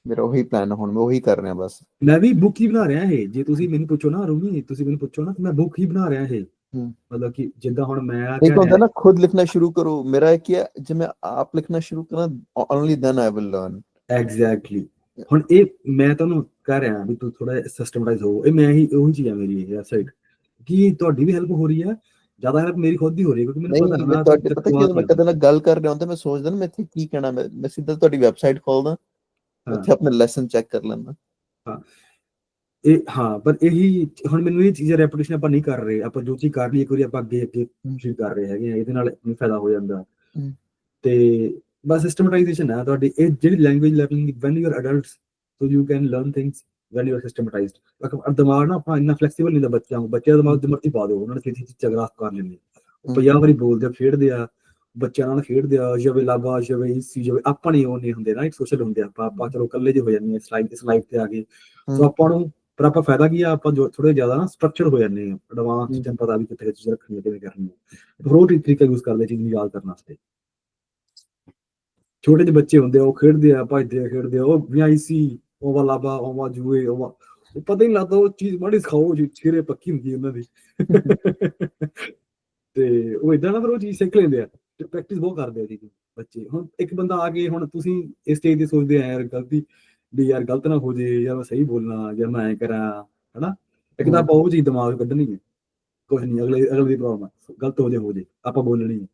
ਮੇਰਾ ਉਹੀ ਪਲਾਨ ਹੁਣ, ਮੈਂ ਉਹੀ ਕਰ ਰਿਹਾ ਬਸ। ਮੈਂ ਵੀ ਬੁੱਕ ਹੀ ਬਣਾ ਰਿਹਾ ਇਹ, ਜੇ ਤੁਸੀਂ ਮੈਨੂੰ ਪੁੱਛੋ ਨਾ ਰੂਮੀ, ਤੁਸੀਂ ਮੈਨੂੰ ਪੁੱਛੋ ਨਾ, ਮੈਂ ਬੁੱਕ ਹੀ ਬਣਾ ਰਿਹਾ ਇਹ। ਮਤਲਬ ਕਿ ਜਿੱਦਾਂ ਹੁਣ ਮੈਂ ਇੱਕ ਹੁੰਦਾ ਨਾ ਖੁਦ ਲਿਖਣਾ ਸ਼ੁਰੂ ਕਰੋ, ਮੇਰਾ ਇਹ ਕੀ ਹੈ ਜੇ ਮੈਂ ਆਪ ਲਿਖਣਾ ਸ਼ੁਰੂ ਕਰਾਂ only then I will learn. Exactly, ਹੁਣ ਇਹ ਮੈਂ ਤੁਹਾਨੂੰ ਕਹਿ ਰਿਹਾ ਵੀ ਤੂੰ ਥੋੜਾ ਸਿਸਟਮਾਟਾਈਜ਼ ਹੋ, ਇਹ ਮੈਂ ਹੀ ਉਹੀ ਚੀਜ਼ ਹੈ ਮੇਰੀ ਇਹ ਵੈਬਸਾਈਟ, ਕਿ ਤੁਹਾਡੀ ਵੀ ਹੈਲਪ ਹੋ ਰਹੀ ਹੈ, ਜ਼ਿਆਦਾ ਹੈਲਪ ਮੇਰੀ ਖੁਦ ਦੀ ਹੋ ਰਹੀ ਹੈ, ਕਿਉਂਕਿ ਮੈਨੂੰ ਪਤਾ ਨਹੀਂ ਹੈ ਮੈਂ ਨਾ ਤੁਹਾਡੇ ਪਤਾ ਕੀ ਮੈਂ ਕਦੇ ਨਾਲ ਗੱਲ ਕਰ ਰਿਹਾ ਹੁੰਦਾ, ਮੈਂ ਸੋਚਦਾ ਨਾ ਮੈਂ ਇੱਥੇ ਕੀ ਕਹਿਣਾ, ਮੈਂ ਸਿੱਧਾ ਤੁਹਾਡੀ ਵੈਬਸਾਈਟ ਖੋਲਦਾ, ਉੱਥੇ ਆਪਣੇ ਲੈਸਨ ਚੈੱਕ ਕਰ ਲੈਂਦਾ। ਹਾਂ ਇਹ ਹਾਂ, ਪਰ ਇਹੀ ਹੁਣ ਮੈਨੂੰ ਇਹ ਚੀਜ਼ਾਂ ਰੈਪੂਟੇਸ਼ਨ ਆਪਾਂ ਨਹੀਂ ਕਰ ਰਹੇ, ਆਪਾਂ ਜੋ ਚੀਜ਼ ਕਰ ਲਈ ਇੱਕ ਵਾਰੀ ਆਪਾਂ ਅੱਗੇ ਸ਼ੁਰੂ ਕਰ ਰਹੇ ਹੈਗੇ ਆ, ਇਹਦੇ ਨਾਲ ਫਾਇਦਾ ਹੋ ਜਾਂਦਾ। ਤੇ ਬਸ ਸਿਸਟਮਟਾਈਜੇਸ਼ਨ ਹੈ ਤੁਹਾਡੀ, ਇਹ ਜਿਹੜੀ language learning when you are adults, so you can learn things when you are systematised. ਦਿਮਾਗ ਨਾ ਆਪਣਾ ਇੰਨਾ ਫਲੈਕਸੀਬਲ ਨਹੀਂ ਹੁੰਦਾ, ਬੱਚਿਆਂ ਦਾ ਦਿਮਾਗ ਤੇ ਮਰਜ਼ੀ ਪਾ ਦਿਓ, ਉਹਨਾਂ ਨੇ ਕਿਸੇ ਚੀਜ਼ ਗ੍ਰਾਸਪ ਕਰ ਲੈਂਦੇ, 50 ਵਾਰੀ ਬੋਲਦੇ ਆ, ਖੇਡਦੇ ਆ, ਬੱਚਿਆਂ ਨਾਲ ਖੇਡਦੇ ਆ, ਜਵੇ ਲਾਭਾ ਜਵੇ ਈਸੀ ਜਵੇ, ਆਪਾਂ ਨਹੀਂ ਉਹ ਨਹੀਂ ਹੁੰਦੇ ਨਾ, ਇੱਕ ਸੋਸ਼ਲ ਹੁੰਦੇ ਆਪਾਂ ਚਲੋ ਇਕੱਲੇ ਜਿਹੇ ਹੋ ਜਾਂਦੇ ਆ ਇਸ ਲਾਈਫ ਤੇ ਆ ਕੇ। ਸੋ ਆਪਾਂ ਨੂੰ ਪਰ ਆਪਾਂ ਫਾਇਦਾ ਕੀ ਆ, ਆਪਾਂ ਜੋ ਥੋੜੇ ਜ਼ਿਆਦਾ ਨਾ ਸਟਰਕਚਰ ਹੋ ਜਾਂਦੇ ਆ, ਐਡਵਾਂਸ ਚੀਜ਼ਾਂ ਪਤਾ ਵੀ ਕਿੱਥੇ ਚੀਜ਼ ਰੱਖਣੀ ਹੈ, ਕਿਵੇਂ ਕਰਨੀ ਹੈ, ਹੋਰ ਤਰੀਕਾ ਯੂਜ਼ ਕਰਦੇ ਚੀਜ਼ ਨੂੰ ਯਾਦ ਕਰਨ ਵਾਸਤੇ। ਛੋਟੇ ਜਿਹੇ ਬੱਚੇ ਹੁੰਦੇ ਆ, ਉਹ ਖੇਡਦੇ ਆ, ਭੱਜਦੇ ਆ, ਖੇਡਦੇ ਆ, ਉਹ ਆਈਸੀ ਉਹ ਲਾਭਾ ਉਹ ਜੂਏ ਉਹ ਪਤਾ ਹੀ ਨਹੀਂ ਲੱਗਦਾ, ਉਹ ਚੀਜ਼ ਮਾੜੀ ਸਿਖਾਓ ਜੀ, ਛੇਰੇ ਪੱਕੀ ਹੁੰਦੀ ਉਹਨਾਂ ਦੀ ਤੇ ਉਹ ਏਦਾਂ ਨਾ ਫਿਰ ਉਹ ਚੀਜ਼ ਸਿੱਖ ਲੈਂਦੇ ਆ, ਤੇ ਪ੍ਰੈਕਟਿਸ ਬਹੁਤ ਕਰਦੇ ਆ ਜੀ ਬੱਚੇ। ਹੁਣ ਇੱਕ ਬੰਦਾ ਆ ਕੇ, ਹੁਣ ਤੁਸੀਂ ਇਸ ਸਟੇਜ ਤੇ ਸੋਚਦੇ ਆ ਯਾਰ ਗਲਤੀ ਵੀ ਯਾਰ ਗਲਤ ਨਾ ਹੋ ਜੇ, ਜਾਂ ਮੈਂ ਸਹੀ ਬੋਲਣਾ, ਜਾਂ ਮੈਂ ਐਂ ਕਰਾਂ, ਹਨਾ? ਇੱਕ ਤਾਂ ਆਪਾਂ ਉਹ ਚੀਜ਼ ਦਿਮਾਗ ਕੱਢਣੀ ਹੈ, ਕੁਛ ਨਹੀਂ, ਅਗਲੇ ਦੀ ਪ੍ਰੋਬਲਮ ਹੈ, ਗਲਤ ਹੋ ਜੇ ਆਪਾਂ ਬੋਲਣੀ ਹੈ।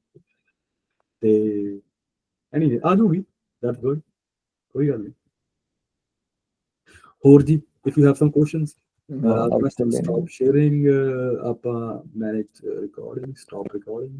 ਤੇ ਐਨੀ ਆ ਜੂਗੀ, ਦੈਟਸ ਗੁੱਡ, ਕੋਈ ਗੱਲ ਨਹੀਂ। ਹੋਰ ਜੀ, if you have some questions, No, ਮੈਂ actually, ਸਟਾਪ ਸ਼ੇਅਰਿੰਗ, ਆਪਾਂ ਮੈਨੇਜ ਰਿਕਾਰਡਿੰਗ, ਸਟਾਪ ਰਿਕਾਰਡਿੰਗ।